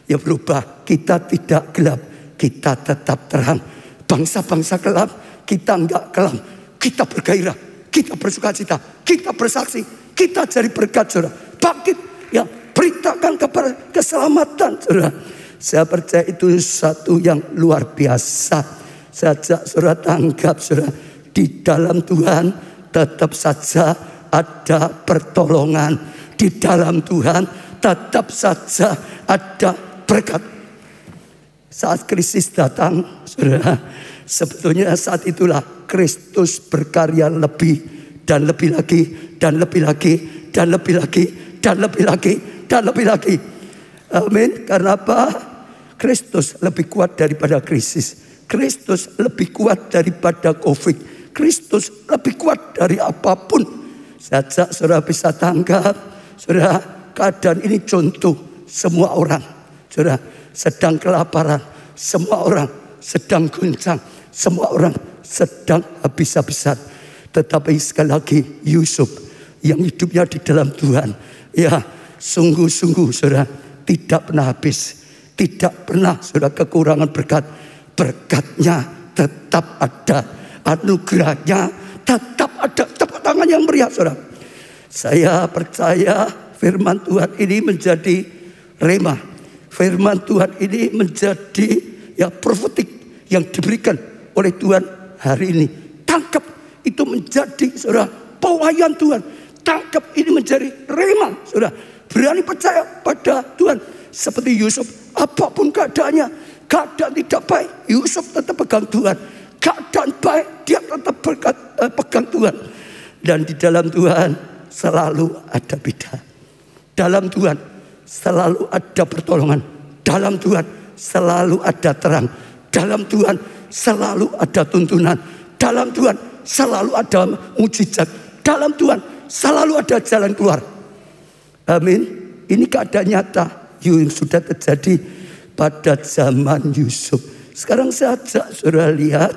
ya berubah. Kita tidak gelap, kita tetap terang. Bangsa-bangsa kelam, kita enggak kelam, kita bergairah, kita bersukacita, kita bersaksi, kita cari berkat, saudara. Bangkit, ya, beritakan kabar keselamatan, saudara. Saya percaya itu satu yang luar biasa. Saja saudara tanggap, saudara, di dalam Tuhan tetap saja ada pertolongan. Di dalam Tuhan tetap saja ada berkat. Saat krisis datang, saudara, sebetulnya saat itulah Kristus berkarya lebih dan lebih lagi, dan lebih lagi, dan lebih lagi, dan lebih lagi, dan lebih lagi. Amin. Karena apa? Kristus lebih kuat daripada krisis. Kristus lebih kuat daripada COVID. Kristus lebih kuat dari apapun. Saja saudara bisa tanggap, saudara, keadaan ini contoh semua orang, saudara, sedang kelaparan. Semua orang sedang guncang. Semua orang sedang habis-habisan. Tetapi sekali lagi Yusuf yang hidupnya di dalam Tuhan, ya sungguh-sungguh saudara, tidak pernah habis. Tidak pernah saudara kekurangan berkat. Berkatnya tetap ada. Anugerahnya tetap ada. Tepuk tangan yang meriah saudara. Saya percaya firman Tuhan ini menjadi rema. Firman Tuhan ini menjadi ya profetik yang diberikan oleh Tuhan hari ini. Tangkap itu menjadi saudara pewahyuan Tuhan. Tangkap ini menjadi rema saudara. Berani percaya pada Tuhan. Seperti Yusuf, apapun keadaannya, keadaan tidak baik, Yusuf tetap pegang Tuhan. Keadaan baik, dia tetap pegang Tuhan. Dan di dalam Tuhan selalu ada beda. Dalam Tuhan selalu ada pertolongan. Dalam Tuhan selalu ada terang. Dalam Tuhan selalu ada tuntunan. Dalam Tuhan selalu ada mujizat. Dalam Tuhan selalu ada jalan keluar. Amin. Ini keadaan nyata yang sudah terjadi pada zaman Yusuf. Sekarang saya ajak saudara lihat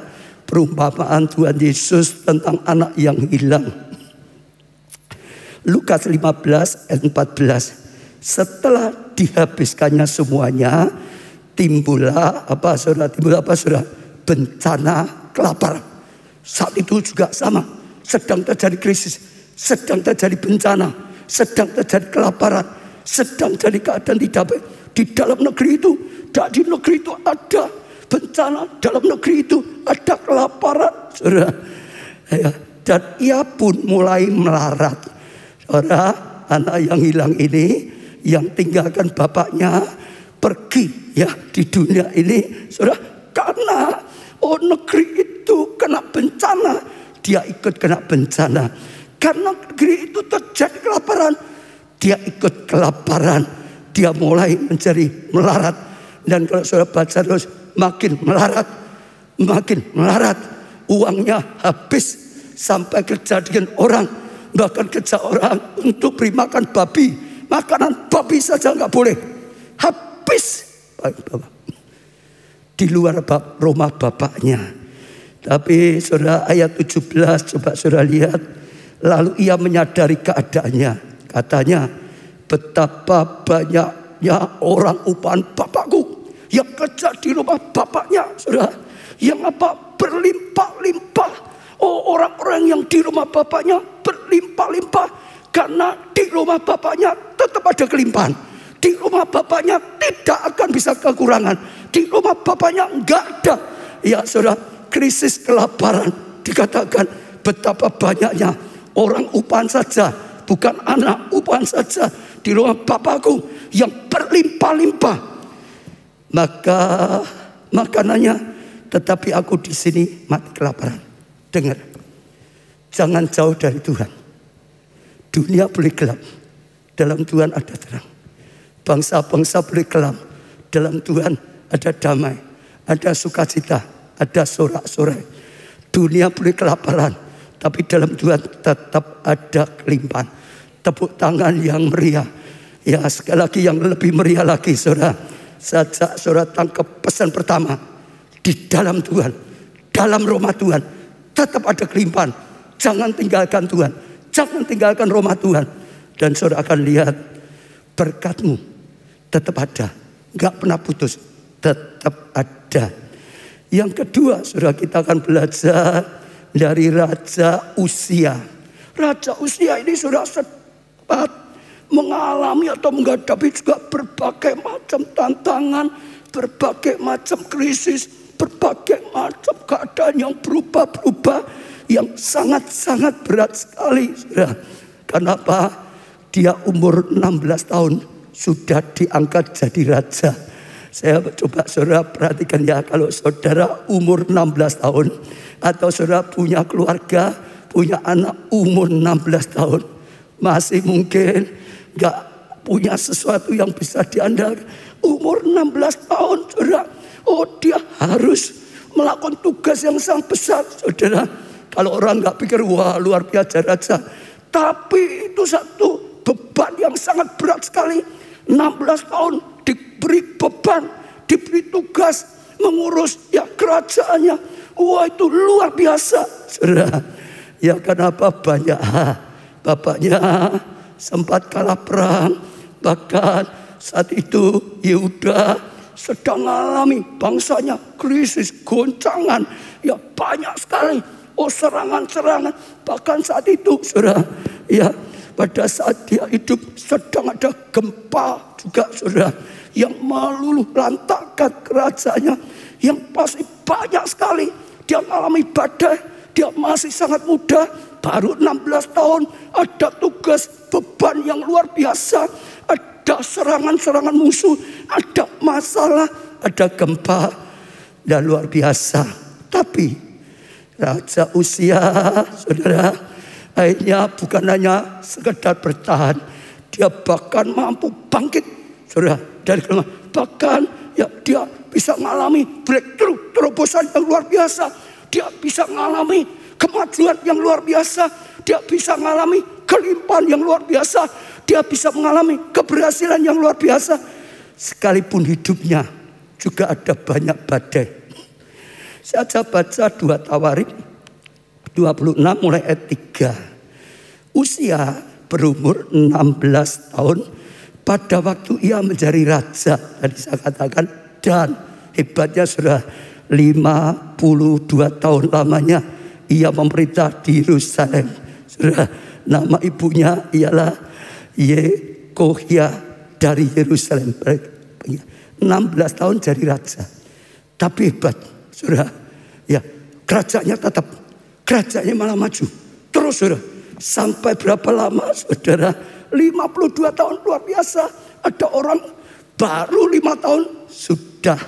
perumpamaan Tuhan Yesus tentang anak yang hilang. Lukas 15 ayat 14. Setelah dihabiskannya semuanya, timbullah apa saudara? Bencana kelaparan. Saat itu juga sama, sedang terjadi krisis, sedang terjadi bencana, sedang terjadi kelaparan, sedang jadi keadaan tidak baik. Di dalam negeri itu, di negeri itu ada bencana, dalam negeri itu ada kelaparan, saudara. Dan ia pun mulai melarat. Saudara, anak yang hilang ini, yang tinggalkan bapaknya, pergi ya di dunia ini, saudara, karena negeri itu kena bencana, dia ikut kena bencana. Karena negeri itu terjadi kelaparan, dia ikut kelaparan. Dia mulai menjadi melarat. Dan kalau saudara baca terus, makin melarat, makin melarat. Uangnya habis sampai kejadian orang, bahkan kerja orang untuk beri makan babi. Makanan babi saja nggak boleh, habis. Di luar rumah bapaknya. Tapi saudara ayat 17 coba saudara lihat. Lalu ia menyadari keadaannya. Katanya, betapa banyaknya orang upahan bapakku yang kerja di rumah bapaknya, saudara, yang apa berlimpah-limpah. Oh, orang-orang yang di rumah bapaknya berlimpah-limpah karena di rumah bapaknya tetap ada kelimpahan. Di rumah bapaknya tidak akan bisa kekurangan. Di rumah bapaknya enggak ada. Ya, saudara, krisis kelaparan dikatakan betapa banyaknya orang upahan saja, bukan anak upahan saja di rumah bapakku yang berlimpah-limpah. Maka makanannya, tetapi aku di sini mati kelaparan. Dengar, jangan jauh dari Tuhan. Dunia boleh gelap, dalam Tuhan ada terang. Bangsa-bangsa boleh kelam, dalam Tuhan ada damai, ada sukacita, ada sorak-sorai. Dunia boleh kelaparan, tapi dalam Tuhan tetap ada kelimpahan. Tepuk tangan yang meriah. Ya, sekali lagi yang lebih meriah lagi, saudara. Sejak saudara tangkap pesan pertama, di dalam Tuhan, dalam rumah Tuhan tetap ada kelimpahan. Jangan tinggalkan Tuhan, jangan tinggalkan rumah Tuhan. Dan saudara akan lihat berkatmu tetap ada, nggak pernah putus, tetap ada. Yang kedua, saudara, kita akan belajar dari Raja Uzia. Raja Uzia ini saudara sempat mengalami atau menghadapi juga berbagai macam tantangan, berbagai macam krisis, berbagai macam keadaan yang berubah-ubah, yang sangat-sangat berat sekali, saudara. Kenapa? Dia umur 16 tahun sudah diangkat jadi raja. Saya coba saudara perhatikan ya, kalau saudara umur 16 tahun atau saudara punya keluarga, punya anak umur 16 tahun, masih mungkin gak punya sesuatu yang bisa diandalkan. Umur 16 tahun saudara, oh dia harus melakukan tugas yang sangat besar, saudara. Kalau orang gak pikir wah luar biasa raja, tapi itu satu beban yang sangat berat sekali. 16 tahun diberi beban, diberi tugas mengurus ya kerajaannya. Wah, itu luar biasa, saudara. Ya kenapa banyak bapaknya sempat kalah perang. Bahkan saat itu Yehuda sedang mengalami bangsanya krisis, goncangan. Ya banyak sekali. Oh, serangan-serangan. Bahkan saat itu, saudara, ya pada saat dia hidup sedang ada gempa juga, saudara, yang meluluh lantakkan kerajaannya. Yang pasti banyak sekali. Dia mengalami badai. Dia masih sangat muda, baru 16 tahun. Ada tugas beban yang luar biasa. Ada serangan-serangan musuh. Ada masalah, ada gempa. Dan luar biasa. Tapi Raja Uzia, saudara, akhirnya bukan hanya sekedar bertahan. Dia bahkan mampu bangkit, saudara, dari kelemahan. Bahkan ya, dia bisa mengalami breakthrough, terobosan yang luar biasa. Dia bisa mengalami kemajuan yang luar biasa. Dia bisa mengalami kelimpahan yang luar biasa. Dia bisa mengalami keberhasilan yang luar biasa. Sekalipun hidupnya juga ada banyak badai. Saya baca 2 Tawarikh 26 mulai ayat 3. Uzia berumur 16 tahun pada waktu ia menjadi raja. Tadi saya katakan, dan hebatnya sudah 52 tahun lamanya ia memerintah di Yerusalem. Saudara, nama ibunya ialah Yekohia dari Yerusalem. 16 tahun jadi raja. Tapi hebat, saudara, ya kerajaannya tetap, kerajaannya malah maju terus, saudara. Sampai berapa lama, saudara? 52 tahun, luar biasa. Ada orang baru 5 tahun sudah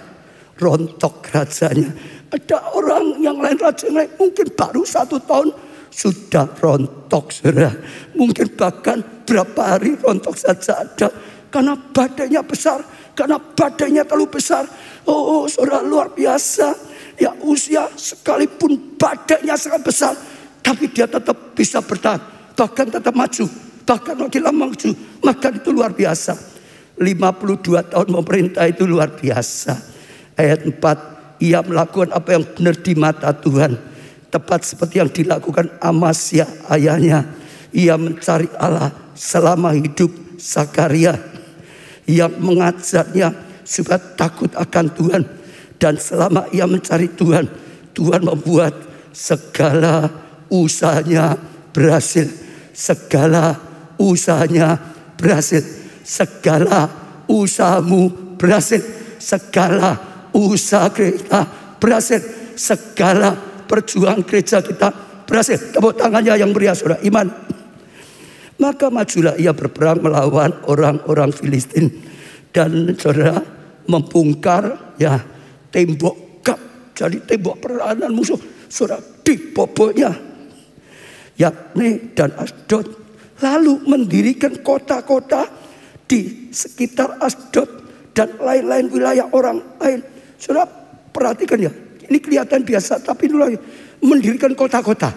rontok kerajaannya. Ada orang yang lain, raja yang lain mungkin baru 1 tahun sudah rontok, saudara. Mungkin bahkan berapa hari rontok saja ada. Karena badainya besar, karena badainya terlalu besar. Oh, saudara, luar biasa. Ya, Uzia sekalipun badainya sangat besar, tapi dia tetap bisa bertahan, bahkan tetap maju, bahkan makin lama maju. Maka itu luar biasa. 52 tahun memerintah itu luar biasa. Ayat 4, ia melakukan apa yang benar di mata Tuhan, tepat seperti yang dilakukan Amasya ayahnya. Ia mencari Allah selama hidup Zakaria, yang mengajarnya supaya takut akan Tuhan. Dan selama ia mencari Tuhan, Tuhan membuat segala usahanya berhasil. Segala usahanya berhasil. Segala usahamu berhasil. Segala usaha kita berhasil. Segala perjuangan gereja kita berhasil. Tepuk tangannya yang meriah, saudara. Iman. Maka majulah ia berperang melawan orang-orang Filistin. Dan saudara, membongkar ya tembok Gab. Jadi tembok perlawanan musuh, saudara, diboboknya yakni dan Asdod. Lalu mendirikan kota-kota di sekitar Asdod dan lain-lain wilayah orang lain. Saudara, perhatikan ya, ini kelihatan biasa, tapi dulu mendirikan kota-kota.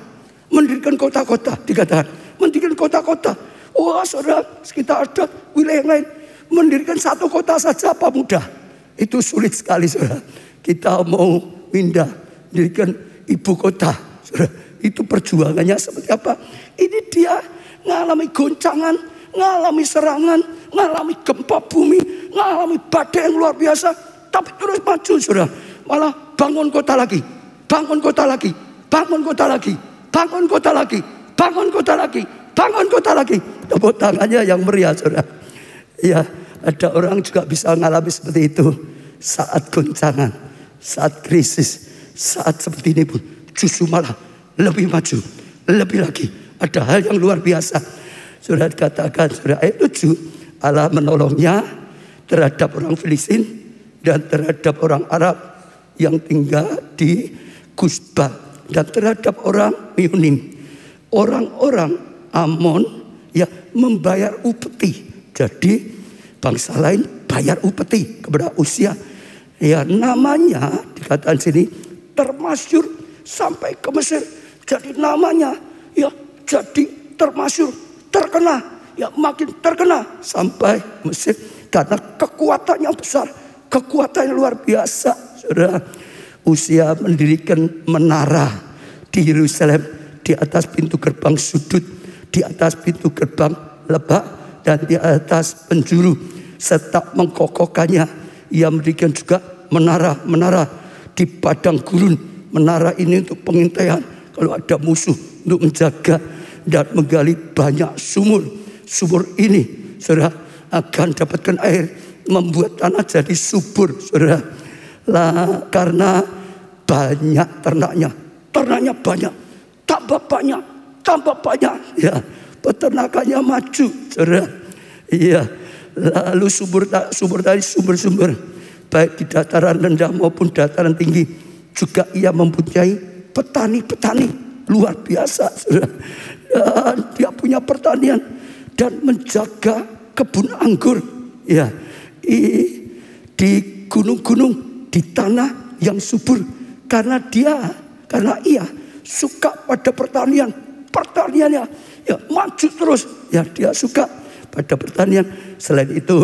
Mendirikan kota-kota, dikatakan mendirikan kota-kota. Wah, saudara, sekitar Asdod, wilayah yang lain. Mendirikan satu kota saja apa mudah? Itu sulit sekali, saudara. Kita mau pindah, mendirikan ibu kota, saudara. Itu perjuangannya seperti apa? Ini dia ngalami goncangan, ngalami serangan, ngalami gempa bumi, ngalami badai yang luar biasa. Tapi terus maju, saudara. Malah bangun kota lagi, bangun kota lagi, bangun kota lagi, bangun kota lagi, bangun kota lagi, bangun kota lagi. Tepuk tangannya yang meriah, saudara. Ya, ada orang juga bisa mengalami seperti itu. Saat goncangan, saat krisis, saat seperti ini pun justru malah lebih maju, lebih lagi. Ada hal yang luar biasa. Sudah dikatakan, sudah ayat 7, Allah menolongnya terhadap orang Filistin dan terhadap orang Arab yang tinggal di Gusba dan terhadap orang Meonim. Orang-orang Amon ya membayar upeti. Jadi bangsa lain bayar upeti kepada Uzia. Ya, namanya dikatakan sini termasyur sampai ke Mesir. Jadi namanya ya jadi termasyur, terkenal, ya makin terkenal sampai Mesir. Karena kekuatannya besar, kekuatannya luar biasa. Saudara, Uzia mendirikan menara di Yerusalem, di atas pintu gerbang sudut, di atas pintu gerbang lebah, dan di atas penjuru, serta mengkokohkannya. Ia mendirikan juga menara-menara di padang gurun. Menara ini untuk pengintaian kalau ada musuh, untuk menjaga dan menggali banyak sumur. Sumur ini, saudara, akan dapatkan air, membuat tanah jadi subur, saudara. Lah, karena banyak ternaknya banyak, tambah banyak, ya, peternakannya maju, saudara. Iya, lalu sumber-sumber baik di dataran rendah maupun dataran tinggi juga ia mempunyai petani-petani luar biasa, saudara. Dan dia punya pertanian dan menjaga kebun anggur, ya, di gunung-gunung, di tanah yang subur, karena ia suka pada pertaniannya, ya, maju terus, ya, dia suka pada pertanian. Selain itu,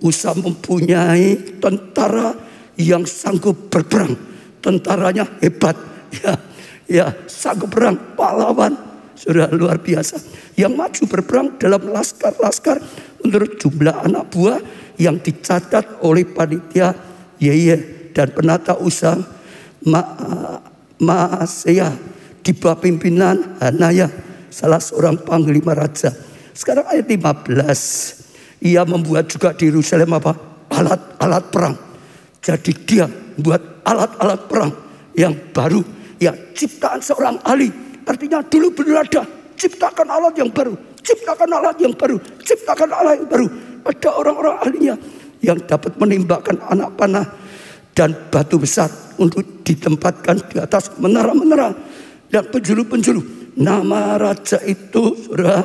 Uzia mempunyai tentara yang sanggup berperang, tentaranya hebat, ya, sanggup perang, pahlawan, sudah luar biasa, yang maju berperang dalam laskar-laskar menurut jumlah anak buah yang dicatat oleh panitia Yeye dan penata Uzia Maaseya di bawah pimpinan Hanaya, salah seorang panglima raja. Sekarang ayat 15. Ia membuat juga di Yerusalem alat-alat perang. Jadi dia membuat alat-alat perang yang baru, ya, ciptaan seorang ahli. Artinya dulu belum ada, ciptakan alat yang baru, ciptakan alat yang baru, ciptakan alat yang baru. Ada orang-orang ahlinya yang dapat menembakkan anak panah dan batu besar untuk ditempatkan di atas menara-menara dan penjuru-penjuru. Nama raja itu, saudara,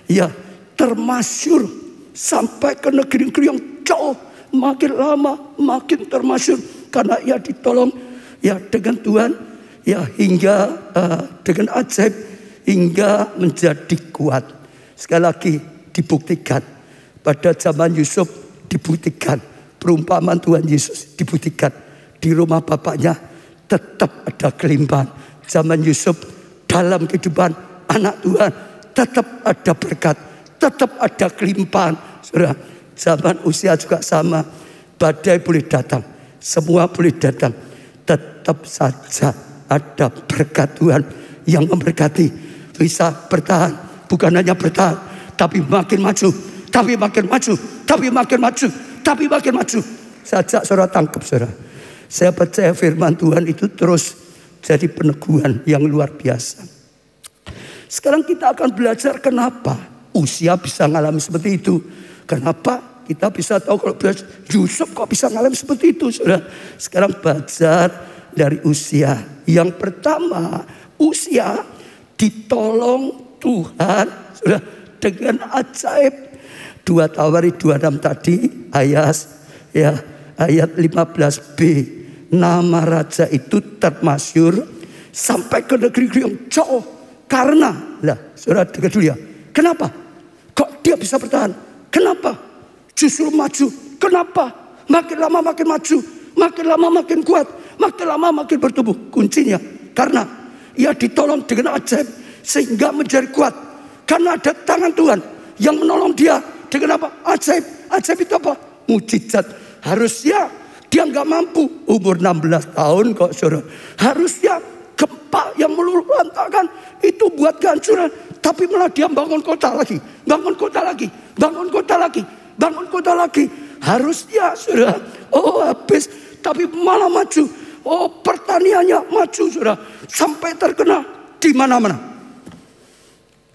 ya, termasyur sampai ke negeri-negeri yang jauh. Makin lama makin termasyur karena ia ditolong, ya, dengan Tuhan, ya, hingga dengan ajaib hingga menjadi kuat. Sekali lagi dibuktikan pada zaman Yusuf, dibuktikan perumpamaan Tuhan Yesus, dibuktikan di rumah bapaknya tetap ada kelimpahan. Zaman Yusuf dalam kehidupan anak Tuhan tetap ada berkat, tetap ada kelimpahan. Saudara, zaman Uzia juga sama. Badai boleh datang, semua boleh datang, tetap saja ada berkat Tuhan yang memberkati. Bisa bertahan, bukan hanya bertahan, tapi makin maju, tapi makin maju, tapi makin maju, tapi makin maju. Sajak saudara tangkap, saudara. Saya percaya firman Tuhan itu terus jadi peneguhan yang luar biasa. Sekarang kita akan belajar kenapa Uzia bisa mengalami seperti itu. Kenapa kita bisa tahu kalau Yusuf kok bisa mengalami seperti itu, saudara. Sekarang belajar dari Uzia. Yang pertama, Uzia ditolong Tuhan, saudara, dengan ajaib. 2 Tawari 26 tadi ayat 15b. Nama raja itu termasyur sampai ke negeri yang jauh. Karena, saudara dengar dulu ya. Kenapa? Kok dia bisa bertahan? Kenapa? Justru maju. Kenapa? Makin lama makin maju, makin lama makin kuat, makin lama makin bertumbuh. Kuncinya karena ia ditolong dengan ajaib sehingga menjadi kuat. Karena ada tangan Tuhan yang menolong dia dengan apa? Ajaib. Ajaib itu apa? Mujizat. Harusnya dia nggak mampu, umur 16 tahun kok, saudara. Harusnya gempa yang meluluhlantakkan itu buat kehancuran, tapi malah dia bangun kota lagi, bangun kota lagi, bangun kota lagi, bangun kota lagi. Harusnya, saudara, habis, tapi malah maju. Pertaniannya maju, saudara, sampai terkenal di mana-mana.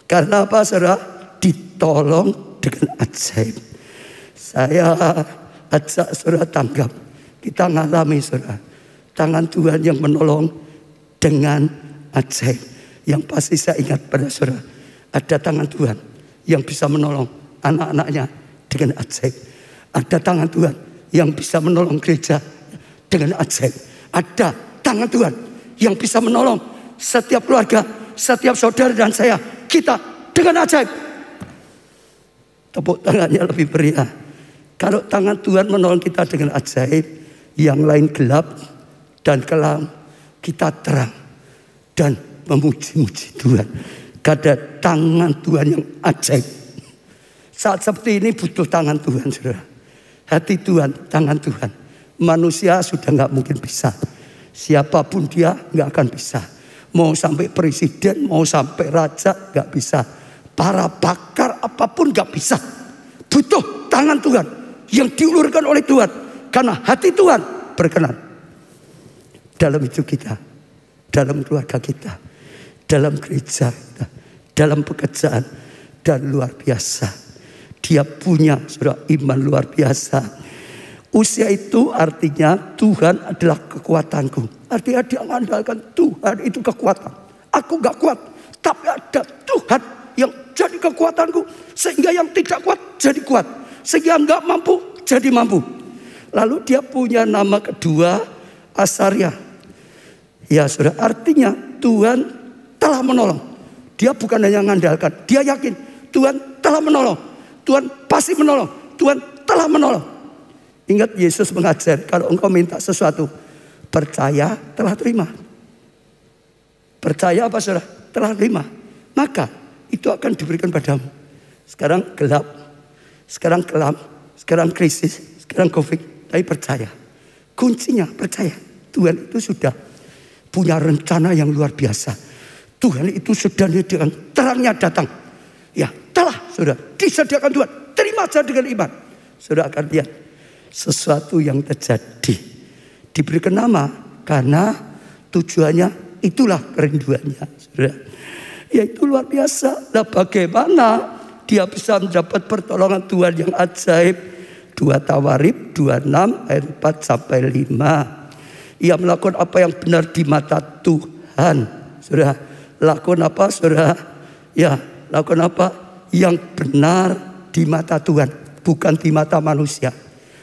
Karena apa, saudara? Ditolong dengan ajaib. Saya ajak saudara tanggap. Kita ngalami, saudara, tangan Tuhan yang menolong dengan ajaib. Yang pasti saya ingat pada saudara, ada tangan Tuhan yang bisa menolong anak-anaknya dengan ajaib. Ada tangan Tuhan yang bisa menolong gereja dengan ajaib. Ada tangan Tuhan yang bisa menolong setiap keluarga, setiap saudara dan saya, kita dengan ajaib. Tepuk tangannya lebih meriah. Kalau tangan Tuhan menolong kita dengan ajaib, yang lain gelap dan kelam, kita terang dan memuji-muji Tuhan. Karena tangan Tuhan yang ajaib. Saat seperti ini butuh tangan Tuhan, saudara. Hati Tuhan, tangan Tuhan. Manusia sudah gak mungkin bisa. Siapapun dia gak akan bisa. Mau sampai presiden, mau sampai raja gak bisa. Para pakar apapun gak bisa. Butuh tangan Tuhan yang diulurkan oleh Tuhan. Karena hati Tuhan berkenan. Dalam hidup kita, dalam keluarga kita, dalam gereja kita, dalam pekerjaan. Dan luar biasa, dia punya saudara iman luar biasa. Usia itu artinya Tuhan adalah kekuatanku. Artinya dia mengandalkan Tuhan itu kekuatan. Aku gak kuat, tapi ada Tuhan yang jadi kekuatanku. Sehingga yang tidak kuat jadi kuat. Sehingga gak mampu jadi mampu. Lalu dia punya nama kedua, Asaria. Ya saudara, artinya Tuhan telah menolong. Dia bukan hanya mengandalkan, dia yakin Tuhan telah menolong. Tuhan pasti menolong. Tuhan telah menolong. Ingat Yesus mengajar, kalau engkau minta sesuatu, percaya telah terima. Percaya apa saudara? Telah terima. Maka itu akan diberikan padamu. Sekarang gelap, sekarang kelam, sekarang krisis, sekarang COVID. Tapi percaya. Kuncinya percaya. Tuhan itu sudah punya rencana yang luar biasa. Tuhan itu sudah dengan terangnya datang. Ya telah saudara disediakan Tuhan. Terima saja dengan iman. Saudara akan lihat sesuatu yang terjadi. Diberikan nama karena tujuannya itulah kerinduannya. Saudara. Yaitu luar biasa. Nah bagaimana dia bisa mendapat pertolongan Tuhan yang ajaib. 2 Tawarikh 26 ayat 4 sampai 5. Ia melakukan apa yang benar di mata Tuhan. Saudara. Lakukan apa saudara? Ya, lakukan apa yang benar di mata Tuhan, bukan di mata manusia,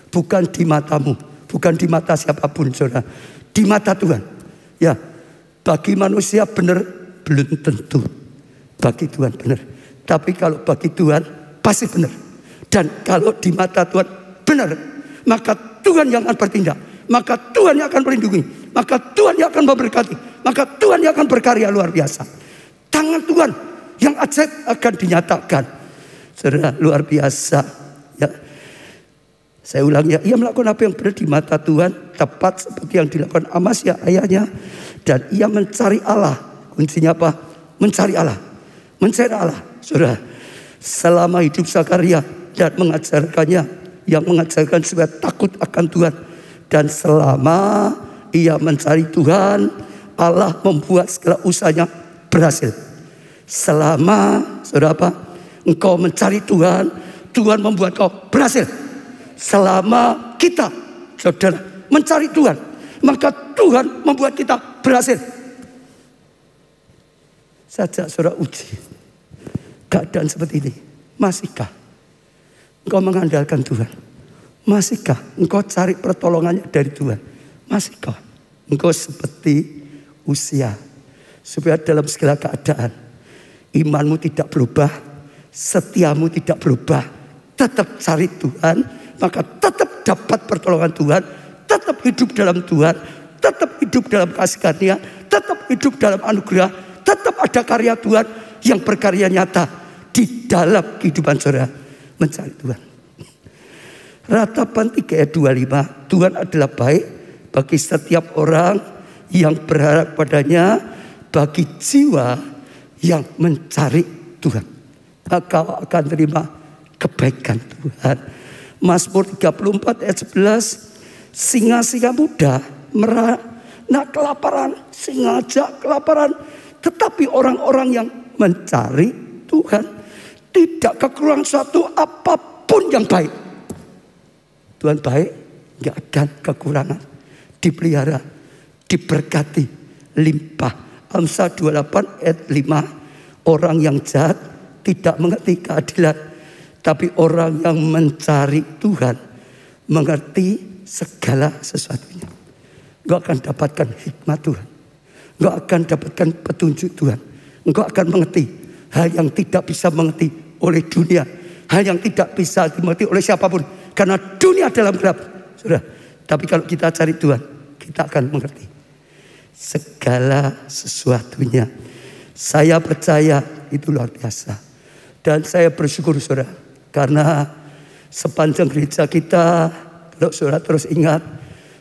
bukan di matamu, bukan di mata siapapun saudara, di mata Tuhan. Ya, bagi manusia benar belum tentu, bagi Tuhan benar. Tapi kalau bagi Tuhan pasti benar. Dan kalau di mata Tuhan benar, maka Tuhan yang akan bertindak, maka Tuhan yang akan melindungi, maka Tuhan yang akan memberkati, maka Tuhan yang akan berkarya luar biasa. Tangan Tuhan yang ajaib akan dinyatakan. Saudara, luar biasa. Ya. Saya ulang ya, ia melakukan apa yang benar di mata Tuhan, tepat seperti yang dilakukan Amasya ayahnya. Dan ia mencari Allah. Kuncinya apa? Mencari Allah. Mencari Allah. Saudara, selama hidup Zakaria dan mengajarkannya, yang mengajarkan supaya takut akan Tuhan. Dan selama ia mencari Tuhan, Allah membuat segala usahanya berhasil. Selama saudara apa? Engkau mencari Tuhan, Tuhan membuat kau berhasil. Selama kita saudara mencari Tuhan, maka Tuhan membuat kita berhasil. Saja saudara uji keadaan seperti ini. Masihkah engkau mengandalkan Tuhan? Masihkah engkau cari pertolongannya dari Tuhan? Masihkah engkau seperti Usia, supaya dalam segala keadaan imanmu tidak berubah, setiamu tidak berubah, tetap cari Tuhan, maka tetap dapat pertolongan Tuhan, tetap hidup dalam Tuhan, tetap hidup dalam kasih karunia, tetap hidup dalam anugerah, tetap ada karya Tuhan yang berkarya nyata di dalam kehidupan saudara mencari Tuhan. Ratapan 3 ayat 25, Tuhan adalah baik bagi setiap orang yang berharap padanya, bagi jiwa yang mencari Tuhan. Maka akan terima kebaikan Tuhan. Mazmur 34 ayat 11, singa-singa muda merana kelaparan, singa aja kelaparan. Tetapi orang-orang yang mencari Tuhan tidak kekurangan suatu apapun yang baik. Tuhan baik, gak akan kekurangan, dipelihara, diberkati, limpah. Amsal 28 ayat 5. Orang yang jahat tidak mengerti keadilan, tapi orang yang mencari Tuhan mengerti segala sesuatunya. Engkau akan dapatkan hikmat Tuhan. Engkau akan dapatkan petunjuk Tuhan. Engkau akan mengerti hal yang tidak bisa mengerti oleh dunia, hal yang tidak bisa dimengerti oleh siapapun. Karena dunia dalam gelap. Saudara, tapi kalau kita cari Tuhan, kita akan mengerti segala sesuatunya. Saya percaya itu luar biasa. Dan saya bersyukur saudara, karena sepanjang gereja kita, kalau saudara terus ingat,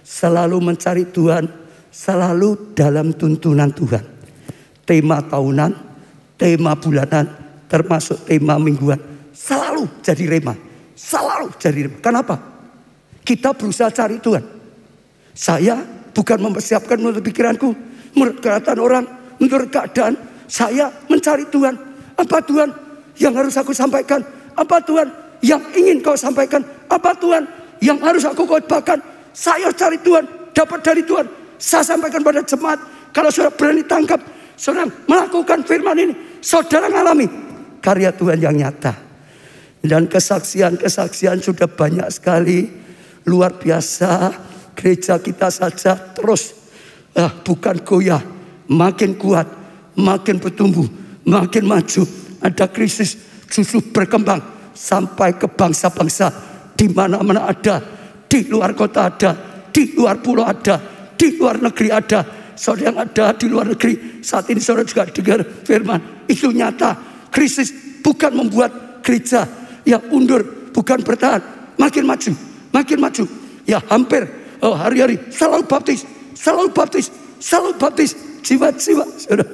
selalu mencari Tuhan, selalu dalam tuntunan Tuhan. Tema tahunan, tema bulanan, termasuk tema mingguan, selalu jadi rema. Selalu jadi rema. Kenapa? Kita berusaha cari Tuhan. Saya bukan mempersiapkan menurut pikiranku, menurut kelihatan orang, menurut keadaan. Saya mencari Tuhan. Apa Tuhan yang harus aku sampaikan? Apa Tuhan yang ingin kau sampaikan? Apa Tuhan yang harus aku khotbahkan? Saya cari Tuhan, dapat dari Tuhan. Saya sampaikan pada jemaat. Kalau saudara berani tangkap, saudara melakukan firman ini, saudara ngalami karya Tuhan yang nyata. Dan kesaksian-kesaksian sudah banyak sekali, luar biasa. Gereja kita saja terus bukan goyah, makin kuat, makin bertumbuh, makin maju. Ada krisis justru berkembang sampai ke bangsa-bangsa, di mana-mana ada, di luar kota ada, di luar pulau ada, di luar negeri ada. Saudara yang ada di luar negeri saat ini, saudara juga dengar firman itu nyata. Krisis bukan membuat gereja yang undur, bukan bertahan, makin maju, makin maju. Ya hampir hari-hari selalu baptis, selalu baptis, selalu baptis jiwa-jiwa, saudara.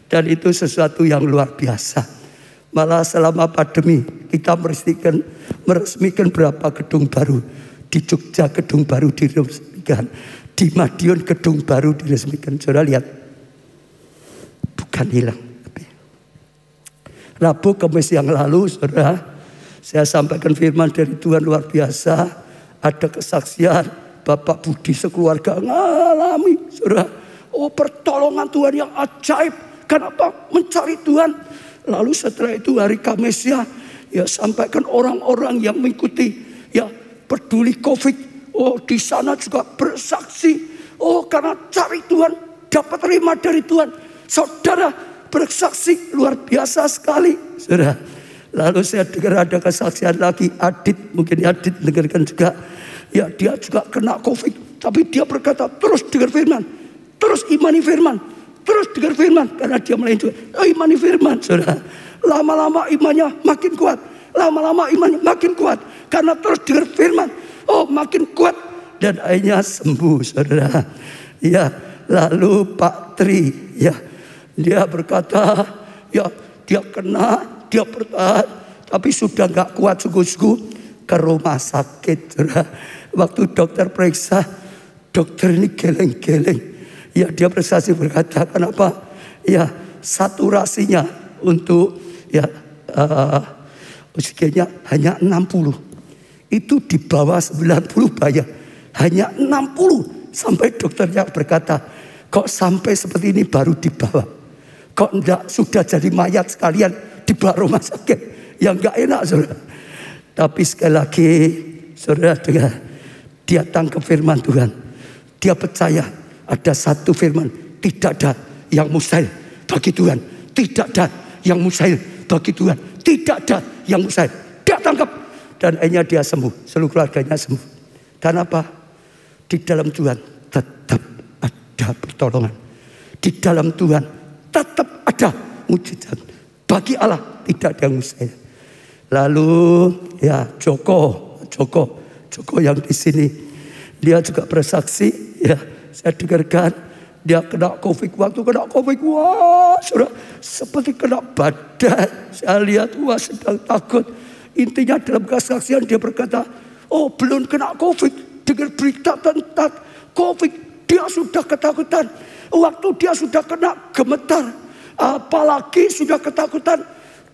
Dan itu sesuatu yang luar biasa. Malah selama pandemi kita meresmikan berapa gedung baru. Di Jogja gedung baru diresmikan, di Madiun gedung baru diresmikan. Saudara lihat, bukan hilang. Rabu Kamis yang lalu, saudara, saya sampaikan firman dari Tuhan luar biasa. Ada kesaksian Bapak Budi sekeluarga ngalami, saudara, pertolongan Tuhan yang ajaib. Kenapa? Mencari Tuhan. Lalu setelah itu hari Kamis ya sampaikan orang-orang yang mengikuti peduli COVID. Di sana juga bersaksi. Karena cari Tuhan, dapat terima dari Tuhan. Saudara bersaksi luar biasa sekali, saudara. Lalu saya dengar ada kesaksian lagi, Adit, mungkin Adit dengarkan juga. Ya, dia juga kena COVID, tapi dia berkata terus dengar firman, terus imani firman, terus dengar firman, karena dia melainkan imani firman, saudara. Lama-lama imannya makin kuat, lama-lama imannya makin kuat, karena terus dengar firman. Makin kuat dan akhirnya sembuh, saudara. Ya, lalu Pak Tri, ya, dia berkata, ya, dia kena, dia bertahan, tapi sudah nggak kuat sungguh-sungguh, ke rumah sakit, saudara. Waktu dokter periksa, dokter ini geleng-geleng. Ya, dia bersaksi berkata, kenapa? Ya, saturasinya untuk oksigennya hanya 60. Itu di bawah 90 bayar. Hanya 60. Sampai dokternya berkata, kok sampai seperti ini baru dibawa? Kok enggak sudah jadi mayat sekalian dibawa rumah sakit? Yang enggak enak, saudara. Tapi sekali lagi, saudara dengar, dia tangkap firman Tuhan. Dia percaya ada satu firman, tidak ada yang mustahil bagi Tuhan. Tidak ada yang mustahil bagi Tuhan. Tidak ada yang mustahil. Dia tangkap. Dan akhirnya dia sembuh, seluruh keluarganya sembuh. Dan apa? Di dalam Tuhan tetap ada pertolongan. Di dalam Tuhan tetap ada mujizat. Bagi Allah tidak ada yang mustahil. Lalu ya Joko yang di sini, dia juga bersaksi. Ya, saya dengarkan dia kena COVID. Waktu kena COVID, wah, saudara, seperti kena badai. Saya lihat, wah, sedang takut. Intinya dalam kesaksian dia berkata, belum kena COVID, dengar berita tentang COVID, dia sudah ketakutan. Waktu dia sudah kena gemetar, apalagi sudah ketakutan.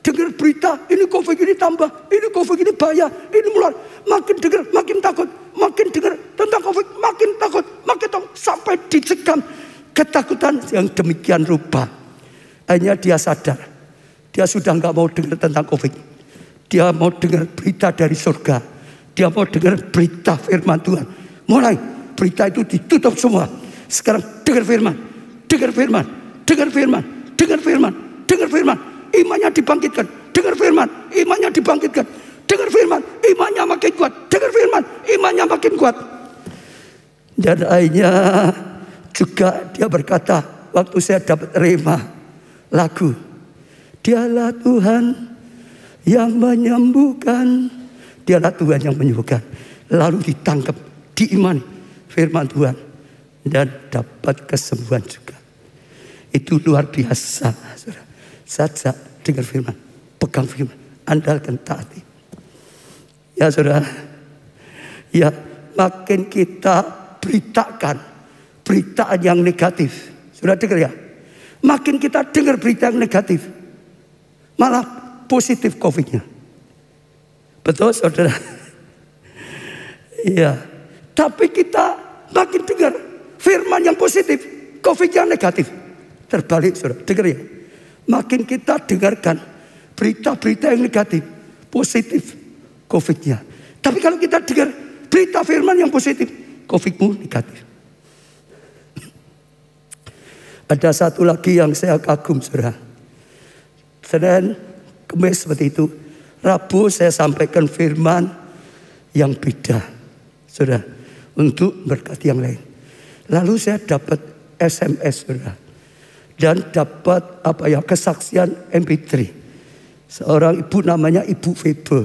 Dengar berita, ini COVID ini tambah, ini COVID ini bahaya, ini mulai makin dengar, makin takut, makin dengar tentang COVID, makin takut, sampai dicekam ketakutan yang demikian rupa. Akhirnya dia sadar, dia sudah nggak mau dengar tentang COVID. Dia mau dengar berita dari surga. Dia mau dengar berita firman Tuhan. Mulai berita itu ditutup semua. Sekarang dengar firman, dengar firman, dengar firman, dengar firman, dengar firman. Imannya dibangkitkan. Dengar firman, imannya dibangkitkan. Dengar firman, imannya makin kuat. Dengar firman, imannya makin kuat. Dan akhirnya juga dia berkata, waktu saya dapat terima lagu, Dialah Tuhan yang menyembuhkan, Dialah Tuhan yang menyembuhkan. Lalu ditangkap, diimani firman Tuhan, dan dapat kesembuhan juga. Itu luar biasa, saudara. Saja dengar firman, pegang firman, andalkan, taati. Ya saudara, ya makin kita beritakan beritaan yang negatif. Sudah dengar ya? Makin kita dengar berita yang negatif, malah positif COVID-nya. Betul saudara? Iya. Tapi kita makin dengar firman yang positif, COVID yang negatif. Terbalik saudara, dengar ya? Makin kita dengarkan berita-berita yang negatif, positif COVID-nya. Tapi kalau kita dengar berita firman yang positif, COVID-mu negatif. Ada satu lagi yang saya kagum saudara. Senin, Kamis seperti itu. Rabu saya sampaikan firman yang beda saudara, untuk berkati yang lain. Lalu saya dapat SMS saudara, dan dapat kesaksian MP3. Seorang ibu namanya Ibu Febe.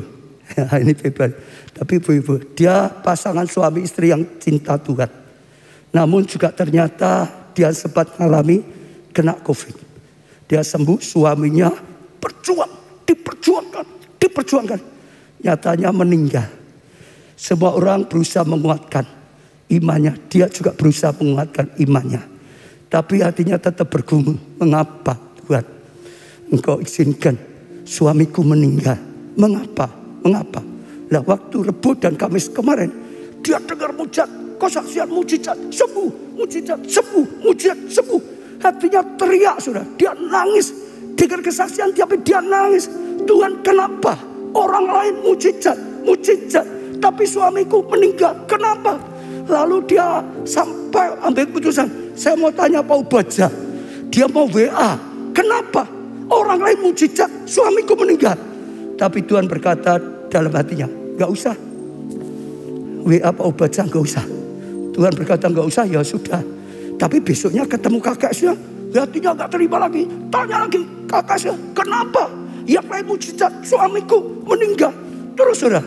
Ini Febe, tapi Febe dia pasangan suami istri yang cinta Tuhan. Namun juga ternyata dia sempat mengalami kena COVID. Dia sembuh, suaminya diperjuangkan. Nyatanya meninggal. Semua orang berusaha menguatkan imannya. Dia juga berusaha menguatkan imannya. Tapi hatinya tetap bergumul. Mengapa Tuhan Engkau izinkan suamiku meninggal? Mengapa? Nah waktu Rebo dan Kamis kemarin, dia dengar mujizat, kesaksian mujizat, sembuh. Hatinya teriak sudah, dia nangis. Dengar kesaksian tapi dia nangis. Tuhan kenapa? Orang lain mujizat, tapi suamiku meninggal, kenapa? Lalu dia sampai ambil keputusan, saya mau tanya Pak Ubaja. Dia mau WA, kenapa? Orang lain mujizat, suamiku meninggal. Tapi Tuhan berkata dalam hatinya, gak usah WA Pak Ubaja, gak usah. Tuhan berkata gak usah, ya sudah. Tapi besoknya ketemu kakaknya, hatinya gak terima lagi. Tanya lagi kakaknya, kenapa? Yang lain mujizat, suamiku meninggal. Terus saudara,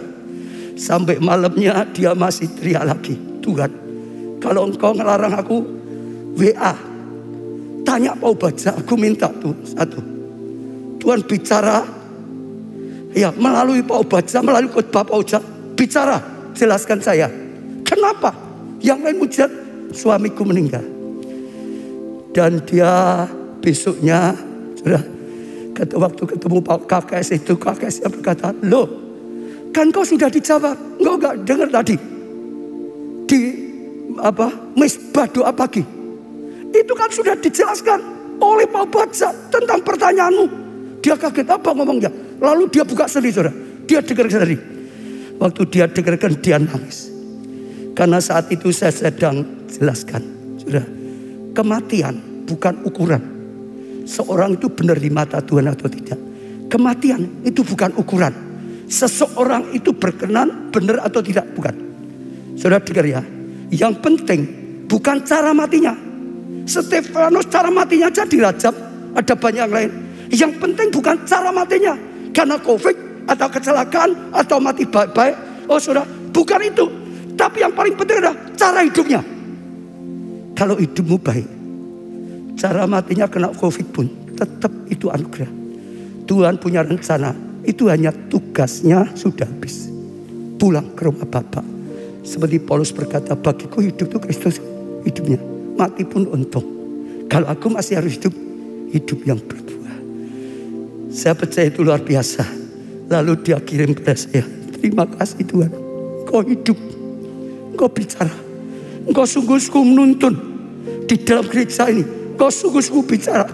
sampai malamnya dia masih teriak lagi, Tuhan kalau Engkau ngelarang aku WA, tanya Pak Ubaja, aku minta tuh satu, Tuhan bicara ya melalui Pak Ubaja, melalui khotbah Pak Ubaja, bicara, jelaskan saya kenapa yang lain mujizat, suamiku meninggal. Dan dia besoknya sudah waktu ketemu Pak KKS itu, KKS yang berkata, loh kan kau sudah dijawab, engkau gak dengar tadi di mesbah doa pagi itu kan sudah dijelaskan oleh Pak Ubaja tentang pertanyaanmu. Dia kaget, apa ngomongnya? Lalu dia buka sendiri saudara, dia dengar sendiri. Waktu dia dengarkan dia nangis. Karena saat itu saya sedang jelaskan saudara, kematian bukan ukuran seorang itu benar di mata Tuhan atau tidak. Kematian itu bukan ukuran seseorang itu berkenan benar atau tidak, bukan. Saudara dengar ya, yang penting bukan cara matinya. Stefanus cara matinya aja dirajam, ada banyak yang lain. Yang penting bukan cara matinya, karena COVID atau kecelakaan atau mati baik-baik. Oh saudara, bukan itu. Tapi yang paling penting adalah cara hidupnya. Kalau hidupmu baik, cara matinya kena COVID pun tetap itu anugerah. Tuhan punya rencana, itu hanya tugasnya sudah habis. Pulang ke rumah Bapa. Seperti Paulus berkata, bagiku hidup itu Kristus, hidupnya mati pun untung. Kalau aku masih harus hidup yang berbuah. Saya percaya itu luar biasa. Lalu dia kirim pada saya, terima kasih Tuhan, Kau hidup, Kau bicara, Kau sungguh-sungguh menuntun di dalam gereja ini. Kau sungguh-sungguh bicara.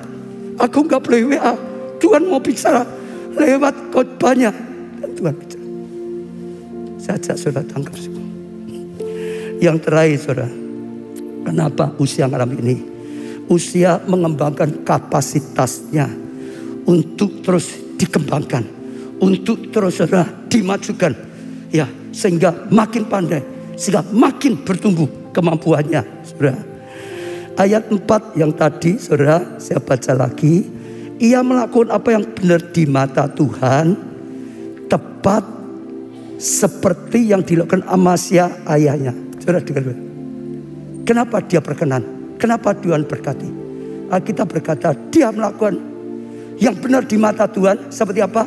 Aku gak boleh WA, Tuhan mau bicara lewat khotbahnya. Dan Tuhan bicara. Saya ajak saudara tangkap semua. Yang terakhir saudara, kenapa usia malam ini? Usia mengembangkan kapasitasnya untuk terus dikembangkan, untuk terus saudara dimajukan. Ya, sehingga makin pandai, sehingga makin bertumbuh kemampuannya, saudara. Ayat 4 yang tadi, saudara, saya baca lagi. Ia melakukan apa yang benar di mata Tuhan, tepat seperti yang dilakukan Amasya ayahnya. Saudara dengar. Kenapa dia berkenan? Kenapa Tuhan berkati? Kita berkata dia melakukan yang benar di mata Tuhan seperti apa?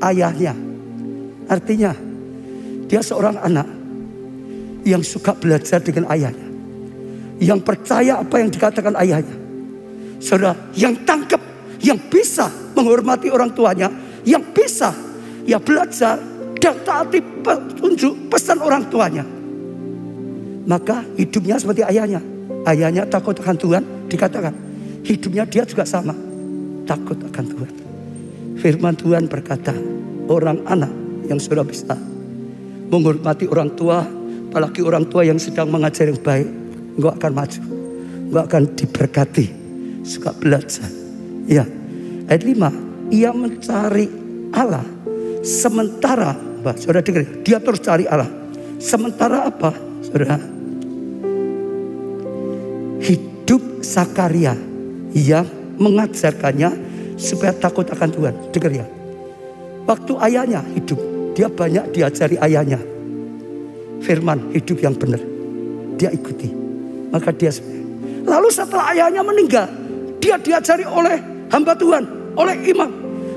Ayahnya. Artinya dia seorang anak yang suka belajar dengan ayahnya, yang percaya apa yang dikatakan ayahnya. Saudara, yang tangkap, yang bisa menghormati orang tuanya, yang bisa ya belajar dan taati petunjuk pesan orang tuanya. Maka hidupnya seperti ayahnya. Ayahnya takut akan Tuhan, dikatakan hidupnya dia juga sama, takut akan Tuhan. Firman Tuhan berkata, orang anak yang sudah bisa menghormati orang tua, apalagi orang tua yang sedang mengajar yang baik, enggak akan maju, enggak akan diberkati, suka belajar. Ya, ayat 5, ia mencari Allah sementara, saudara dengar, dia terus cari Allah. Sementara apa, saudara? Hidup Zakaria yang mengajarkannya supaya takut akan Tuhan. Dengar ya, waktu ayahnya hidup, dia banyak diajari ayahnya firman hidup yang benar, dia ikuti, maka dia sebenarnya. Lalu setelah ayahnya meninggal, dia diajari oleh hamba Tuhan, oleh imam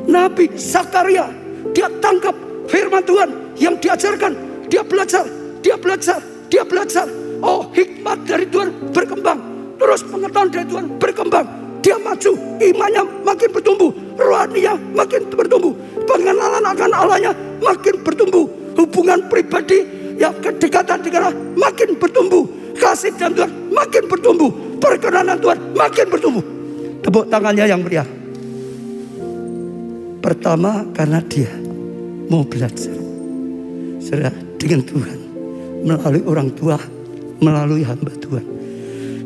Nabi Zakaria. Dia tangkap firman Tuhan yang diajarkan, dia belajar, dia belajar, dia belajar. Oh, hikmat dari Tuhan berkembang, terus pengetahuan dari Tuhan berkembang. Dia maju, imannya makin bertumbuh, rohaninya makin bertumbuh, pengenalan akan Allahnya makin bertumbuh, hubungan pribadi, ya kedekatan dengan Allah makin bertumbuh, kasih dan Tuhan makin bertumbuh, perkenanan Tuhan makin bertumbuh. Tepuk tangannya yang meriah. Pertama, karena dia mau belajar, saudara, dengan Tuhan melalui orang tua, melalui hamba Tuhan.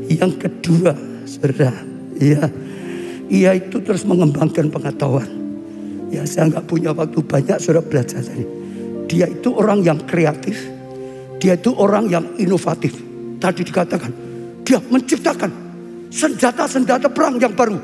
Yang kedua, saudara, ya, ia itu terus mengembangkan pengetahuan. Ya, saya nggak punya waktu banyak, saudara, belajar tadi. Dia itu orang yang kreatif, dia itu orang yang inovatif. Tadi dikatakan, dia menciptakan senjata-senjata perang yang baru,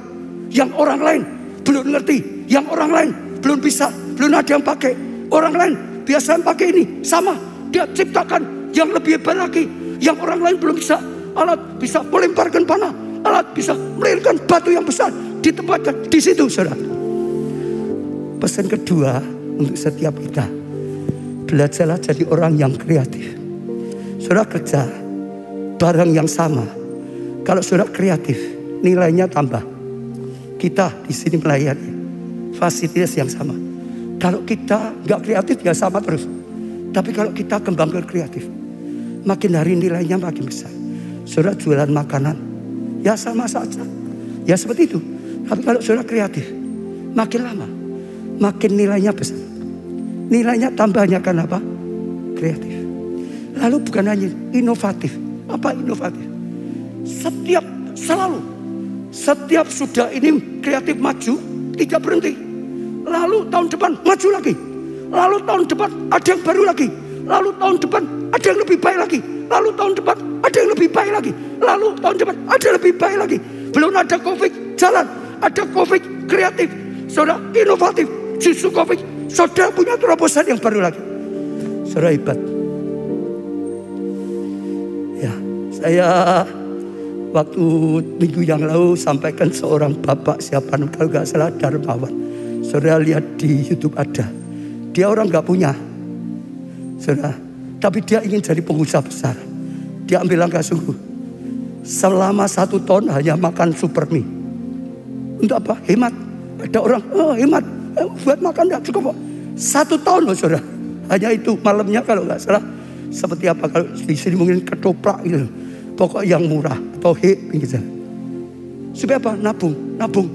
yang orang lain belum ngerti, yang orang lain belum bisa, belum ada yang pakai. Orang lain biasa pakai ini, sama, dia ciptakan yang lebih hebat lagi, yang orang lain belum bisa. Alat bisa melemparkan panah, alat bisa melahirkan batu yang besar, ditempatkan di situ, saudara. Pesan kedua untuk setiap kita, belajarlah jadi orang yang kreatif. Saudara kerja barang yang sama, kalau saudara kreatif, nilainya tambah. Kita di sini melayani fasilitas yang sama. Kalau kita nggak kreatif ya sama terus. Tapi kalau kita kembangkan kreatif, makin hari nilainya makin besar. Saudara jualan makanan, ya sama saja, ya seperti itu. Tapi kalau saudara kreatif, makin lama makin nilainya besar. Nilainya tambahnya karena apa? Kreatif. Lalu bukan hanya inovatif. Apa inovatif? Setiap sudah ini kreatif maju, tidak berhenti. Lalu tahun depan maju lagi. Lalu tahun depan ada yang baru lagi. Lalu tahun depan ada yang lebih baik lagi. Lalu tahun depan ada yang lebih baik lagi. Lalu tahun depan ada yang lebih baik lagi. Belum ada COVID jalan, ada COVID kreatif, saudara inovatif. Justru COVID, saudara punya terobosan yang baru lagi. Saudara hebat. Ya, saya waktu minggu yang lalu sampaikan seorang bapak, siapa kalau nggak salah Darmawan. Saudara lihat di YouTube ada. Dia orang nggak punya, saudara, tapi dia ingin jadi pengusaha besar. Dia ambil langkah sungguh. Selama 1 tahun hanya makan super mie. Untuk apa? Hemat. Ada orang, hemat, buat makan nggak cukup. 1 tahun loh, saudara. Hanya itu, malamnya kalau nggak salah seperti apa, kalau di sini mungkin ketoprak gitu. Pokok yang murah atau gitu. Supaya apa? Nabung.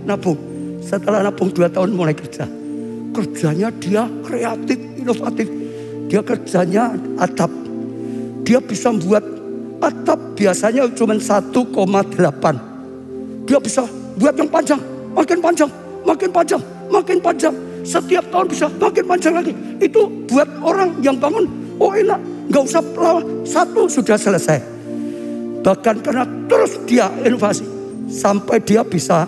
Setelah nabung 2 tahun mulai kerja. Kerjanya dia kreatif, inovatif. Dia kerjanya atap. Dia bisa membuat atap biasanya cuma 1,8. Dia bisa buat yang panjang, makin panjang. Setiap tahun bisa makin panjang lagi. Itu buat orang yang bangun Oh enak, nggak usah lawan, satu sudah selesai. Bahkan karena terus dia inovasi sampai dia bisa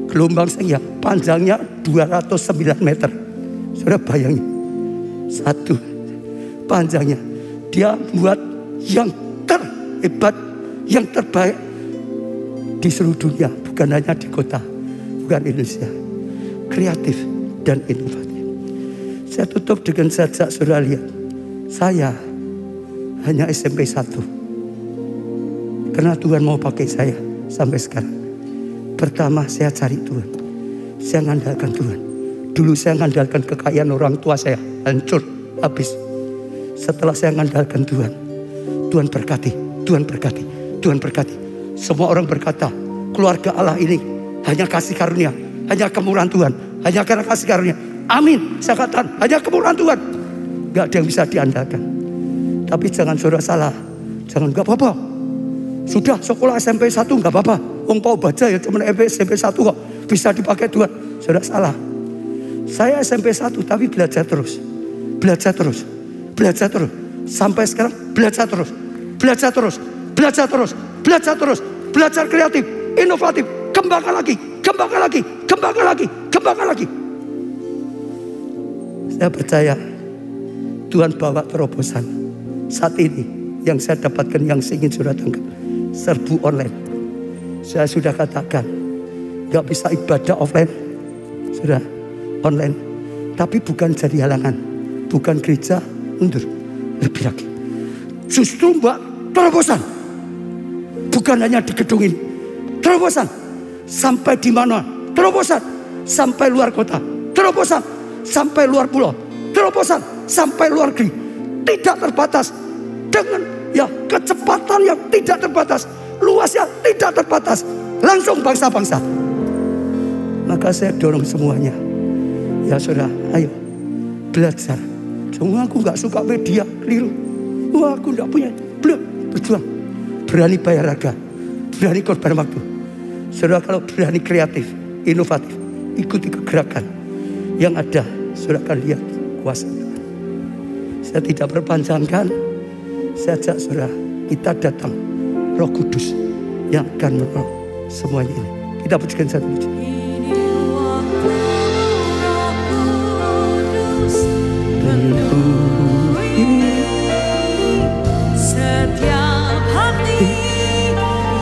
gelombang yang panjangnya 209 meter. Sudah bayangin, satu panjangnya dia buat yang terhebat, yang terbaik di seluruh dunia, bukan hanya di kota, bukan Indonesia. Kreatif dan inovatif. Saya tutup dengan sajak, saudara lihat. Saya hanya SMP 1. Karena Tuhan mau pakai saya sampai sekarang. Pertama saya cari Tuhan. Saya mengandalkan Tuhan. Dulu saya mengandalkan kekayaan orang tua saya. Hancur, habis. Setelah saya mengandalkan Tuhan. Tuhan berkati, Tuhan berkati, Tuhan berkati. Semua orang berkata, keluarga Allah ini hanya kasih karunia. Hanya kemurahan Tuhan. Hanya karena kasih karunia. Amin. Saya katakan hanya kemurahan Tuhan. Gak ada yang bisa diandalkan. Tapi jangan saudara salah. Jangan gak apa-apa. Sudah sekolah SMP 1 gak apa-apa. Wong Pau baca ya cuma SMP 1 kok. Bisa dipakai Tuhan. Saudara salah. Saya SMP 1 tapi belajar terus. Belajar terus. Belajar terus. Sampai sekarang belajar terus. Belajar terus. Belajar terus. Belajar terus. Belajar kreatif. Inovatif. Kembangkan lagi. Kembangkan lagi. Kembangkan lagi. Kembangkan lagi. Saya percaya Tuhan bawa terobosan. Saat ini yang saya dapatkan, yang saya ingin saudara tangkap, serbu online. Saya sudah katakan gak bisa ibadah offline, sudah online. Tapi bukan jadi halangan, bukan gereja mundur, lebih lagi. Justru mbak terobosan, bukan hanya di gedung ini, terobosan sampai di mana, terobosan sampai luar kota, terobosan sampai luar pulau, terobosan sampai luar negeri, tidak terbatas dengan ya kecepatan yang tidak terbatas, luasnya tidak terbatas, langsung bangsa-bangsa. Maka saya dorong semuanya, ya saudara, ayo belajar. Cuma aku nggak suka media, keliru. Wah, aku nggak punya, belum berjuang, berani bayar harga, berani korban waktu. Saudara kalau berani kreatif, inovatif, ikuti kegerakan yang ada, saudara akan lihat kuasa. Saya tidak berpanjangkan. Saya ajak saudara, kita datang Roh Kudus yang akan menolong semuanya ini. Kita pujikan satu puji. Setiap hati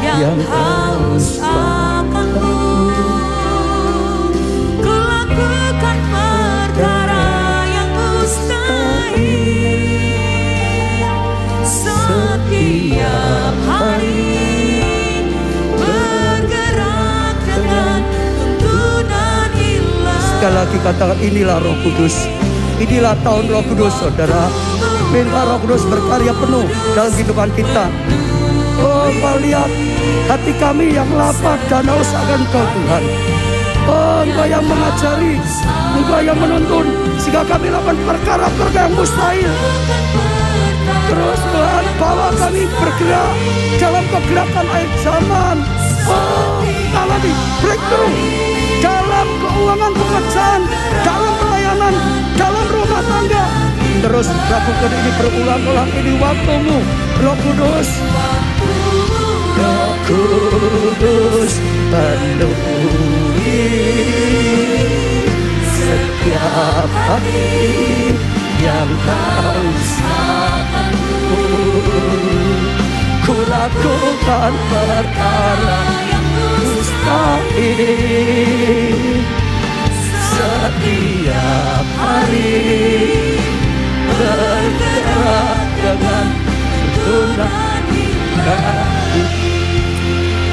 yang haus akanku, kulakukan perkara yang mustahil. Setiap hari bergerak dengan tuntunan ilahi. Sekali lagi katakan, inilah Roh Kudus. Inilah tahun Roh Kudus, saudara. Minta Roh Kudus berkarya penuh dalam kehidupan kita. Oh, Engkau lihat hati kami yang lapar dan haus akan Engkau, Tuhan. Oh, Engkau yang mengajari, Engkau yang menuntun, sehingga kami lakukan perkara-perkara yang mustahil. Terus Tuhan, bawa kami bergerak dalam pergerakan akhir zaman. Oh, kita lagi breakthrough dalam keuangan pekerjaan, dalam pelayanan, dalam rumah tangga. Terus lakukan ini berulang-ulang, ini waktumu, Roh Kudus. Roh Kudus penuhi setiap hati yang haus akanku. Ku lakukan perkara yang mustahil. Setiap hari bergerak dengan tuntunan ilahi.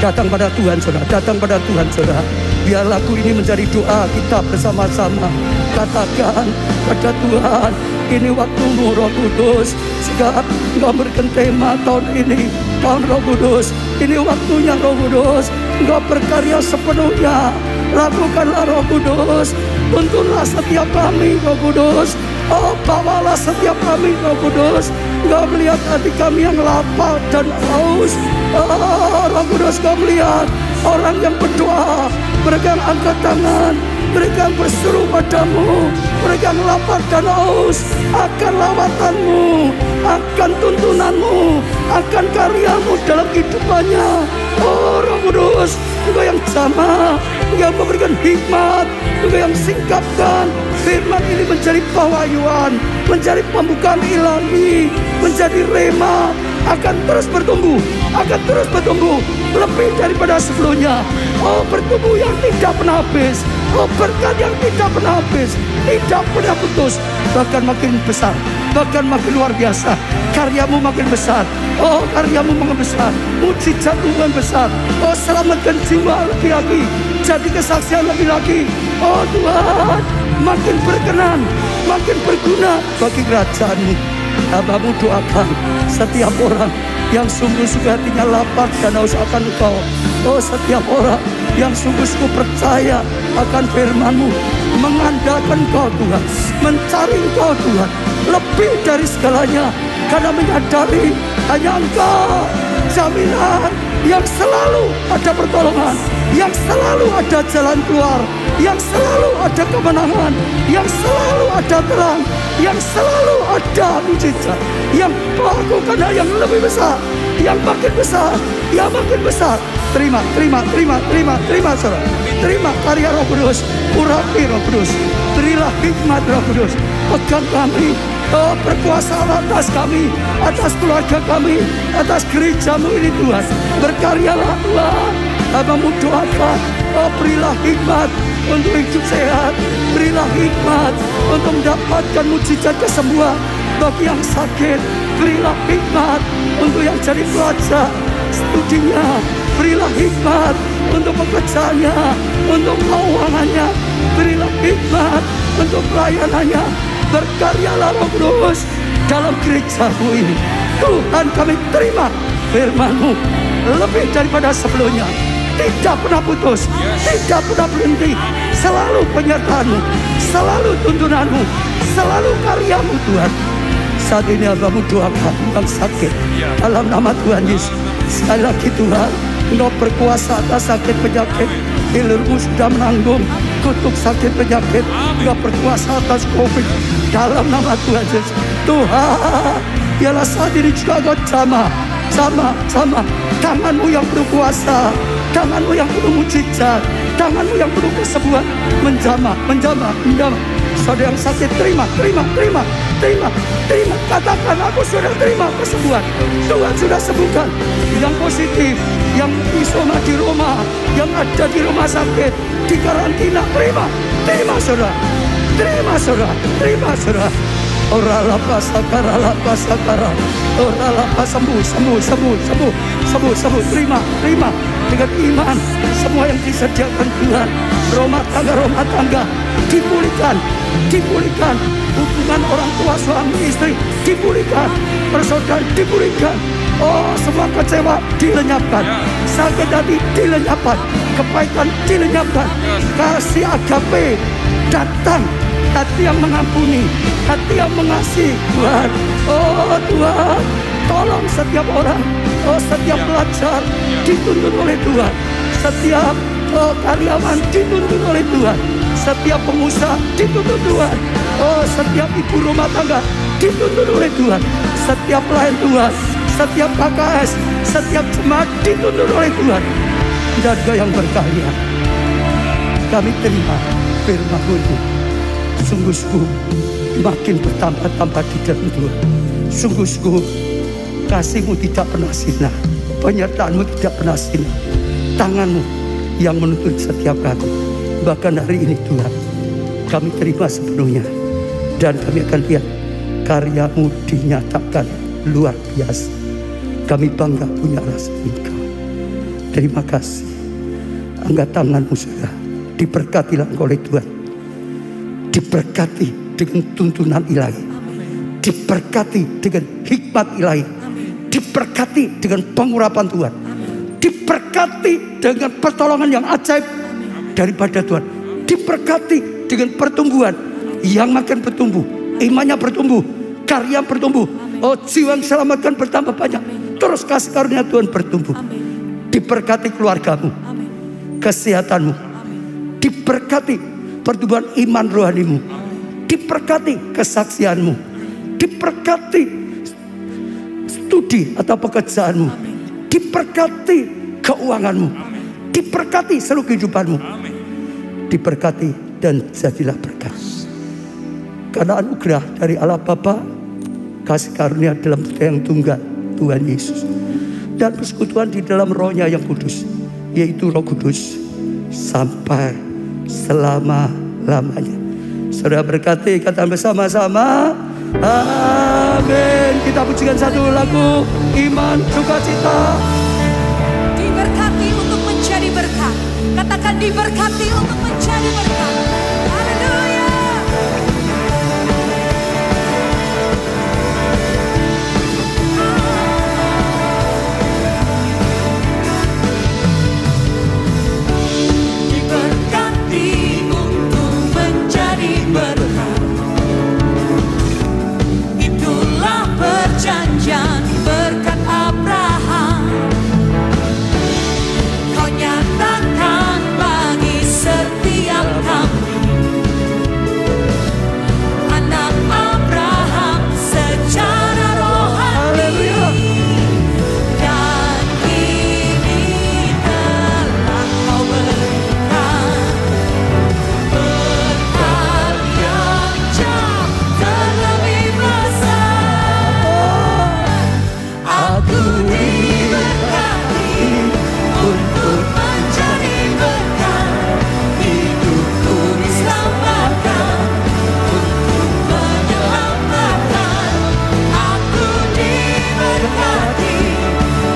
Datang pada Tuhan, saudara. Datang pada Tuhan, saudara. Biar lagu ini menjadi doa kita bersama-sama. Katakan pada Tuhan, ini waktumu Roh Kudus. Sehingga Engkau berikan tema tahun ini, tahun Roh Kudus. Ini waktunya Roh Kudus. Engkau berkarya sepenuhnya. Lakukanlah Roh Kudus. Tuntunlah setiap kami, Roh Kudus. Oh, bawalah setiap kami, Roh Kudus. Engkau melihat hati kami yang lapar dan haus. Oh, Roh Kudus, Engkau melihat orang yang berdoa, mereka yang angkat tangan, Mereka yang berseru padamu, mereka yang lapar dan haus akan lawatanmu, akan tuntunanmu, akan karyamu dalam kehidupannya. Oh Roh Kudus, Engkau yang jamah, yang memberikan hikmat, Engkau yang singkapkan firman ini menjadi pewahyuan, menjadi pembukaan ilahi, menjadi rema, akan terus bertumbuh, akan terus bertumbuh lebih daripada sebelumnya. Oh bertumbuh yang tidak pernah habis, oh berkat yang tidak pernah habis, tidak pernah putus, bahkan makin besar, bahkan makin luar biasa. Karyamu makin besar, oh karyamu makin besar, mujizatmu makin besar. Oh selamatkan jiwa lebih lagi, jadi kesaksian lebih lagi. Oh Tuhan, makin berkenan, makin berguna bagi kerajaan-Mu. Hamba-Mu doakan setiap orang yang sungguh-sungguh hatinya lapar dan haus akan Engkau. Oh setiap orang yang sungguh-sungguh percaya akan firman-Mu, mengandalkan Engkau Tuhan, mencari Engkau Tuhan lebih dari segalanya, karena menyadari hanya Engkau jaminan yang selalu ada pertolongan, yang selalu ada jalan keluar, yang selalu ada kemenangan, yang selalu ada terang, yang selalu ada mujizat, yang melakukan hal yang lebih besar, yang makin besar, yang makin besar. Terima saudara. Terima karya Roh Kudus, urapi Roh Kudus, berilah hikmat Roh Kudus, pegang kami, oh berkuasa atas kami, atas keluarga kami, atas gereja-Mu ini Tuhan. Berkaryalah Tuhan. Hamba-Mu doakan, oh berilah hikmat untuk hidup sehat, berilah hikmat untuk mendapatkan mujizat kesembuhan bagi yang sakit, berilah hikmat untuk yang jadi pelajar studinya, berilah hikmat untuk pekerjaannya, untuk keuangannya, berilah hikmat untuk pelayanannya. Berkaryalah Roh Kudus dalam gereja-Mu ini. Tuhan, kami terima firman-Mu lebih daripada sebelumnya, tidak pernah putus, tidak pernah berhenti, selalu penyertaan-Mu, selalu tuntunan-Mu, selalu karya-Mu Tuhan. Saat ini hamba-Mu doakan yang sakit dalam nama Tuhan Yesus. Sekali lagi Tuhan, Engkau berkuasa atas sakit penyakit. Hilir-Mu sudah menanggung kutuk sakit penyakit. Engkau berkuasa atas COVID dalam nama Tuhan Yesus. Tuhan, biarlah saat ini juga Engkau jamah tangan-Mu yang berkuasa, tangan-Mu yang penuh mujizat, tangan-Mu yang penuh kesembuhan, menjamah. Saudara yang sakit, terima. Katakan, aku sudah terima kesembuhan. Tuhan sudah sembuhkan. Yang positif, yang isoma di rumah, yang ada di rumah sakit, di karantina, terima saudara. Ora lapa sakara, ora lapa sembuh. Terima dengan iman semua yang disediakan Tuhan. Rumah tangga dipulihkan. Hubungan orang tua suami istri dipulihkan, persaudaraan dipulihkan. Oh semua kecewa dilenyapkan, sakit hati dilenyapkan, kebaikan dilenyapkan. Kasih agape datang, hati yang mengampuni, hati yang mengasihi Tuhan. Oh Tuhan, tolong setiap orang, oh setiap pelajar dituntun oleh Tuhan, setiap karyawan dituntun oleh Tuhan, setiap pengusaha dituntun Tuhan, oh setiap ibu rumah tangga dituntun oleh Tuhan, setiap pelayan Tuhan, setiap KKS, setiap jemaat dituntun oleh Tuhan. Dan Engkau yang berkarya, kami terima firman-Mu ini. Sungguh-sungguh makin bertambah-tambah di dalam Tuhan. Sungguh-sungguh kasih-Mu tidak pernah sirna, penyertaan-Mu tidak pernah sirna, tangan-Mu yang menuntun setiap kami. Bahkan hari ini Tuhan, kami terima sepenuhnya, dan kami akan lihat karya-Mu dinyatakan luar biasa. Kami bangga punya rasa Engkau. Terima kasih. Angkat tangan-Mu sudah, diberkatilah Engkau oleh Tuhan. Diberkati dengan tuntunan ilahi, diberkati dengan hikmat ilahi, diberkati dengan pengurapan Tuhan, diberkati dengan pertolongan yang ajaib daripada Tuhan, diberkati dengan pertumbuhan yang makin bertumbuh, imannya bertumbuh, karya bertumbuh, oh jiwa yang selamatkan bertambah banyak. Terus kasih karunia Tuhan bertumbuh. Diberkati keluarga-Mu, kesehatan-Mu, diberkati pertumbuhan iman rohanimu, diberkati kesaksianmu, diberkati studi atau pekerjaanmu, diberkati keuanganmu, diberkati seluruh kehidupanmu, diberkati dan jadilah berkat. Karena anugerah dari Allah Bapa, kasih karunia dalam yang tunggal Tuhan Yesus, dan persekutuan di dalam rohnya yang kudus, yaitu Roh Kudus, sampai selama-lamanya. Saudara berkati, kata bersama-sama, amin. Kita pujikan satu lagu iman sukacita. Diberkati untuk menjadi berkat. Katakan diberkati untuk menjadi berkat. Haleluya. Diberkati untuk menjadi berkat. Itulah perjanjian berkat Abraham. Kau nyatakan bagi setiap kami, anak Abraham secara rohani. Dan kini telah kau berikan berkat yang jauh terlebih besar. Aku diberkati untuk menjadi berkat. Hidupku diselamatkan untuk menyelamatkan. Aku diberkati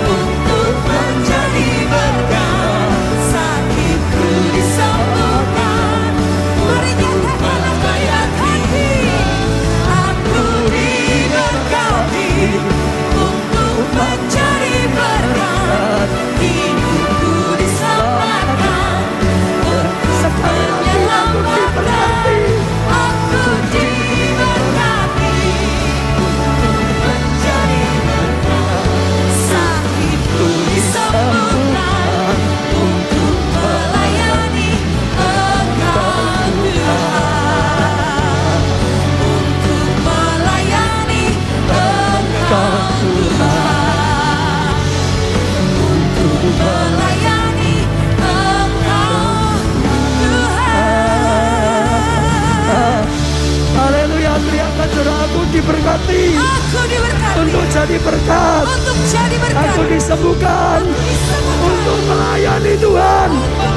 untuk menjadi berkat. Sakitku disembuhkan. Mari nyatakan apa yang hati. Aku diberkati untuk menjadi berkat. Hidupku diselamatkan untuk menyelamatkan. Aku diberkati untuk menjadi berkat. Sakitku disembuhkan untuk melayani Engkau Tuhan. Untuk melayani Engkau Tuhan. Untuk melayani Engkau Tuhan. Haleluya, teriakan saudara, aku diberkati Aku diberkati untuk jadi berkat. untuk jadi berkat. Aku disembuhkan Disembuhkan untuk melayani Tuhan. untuk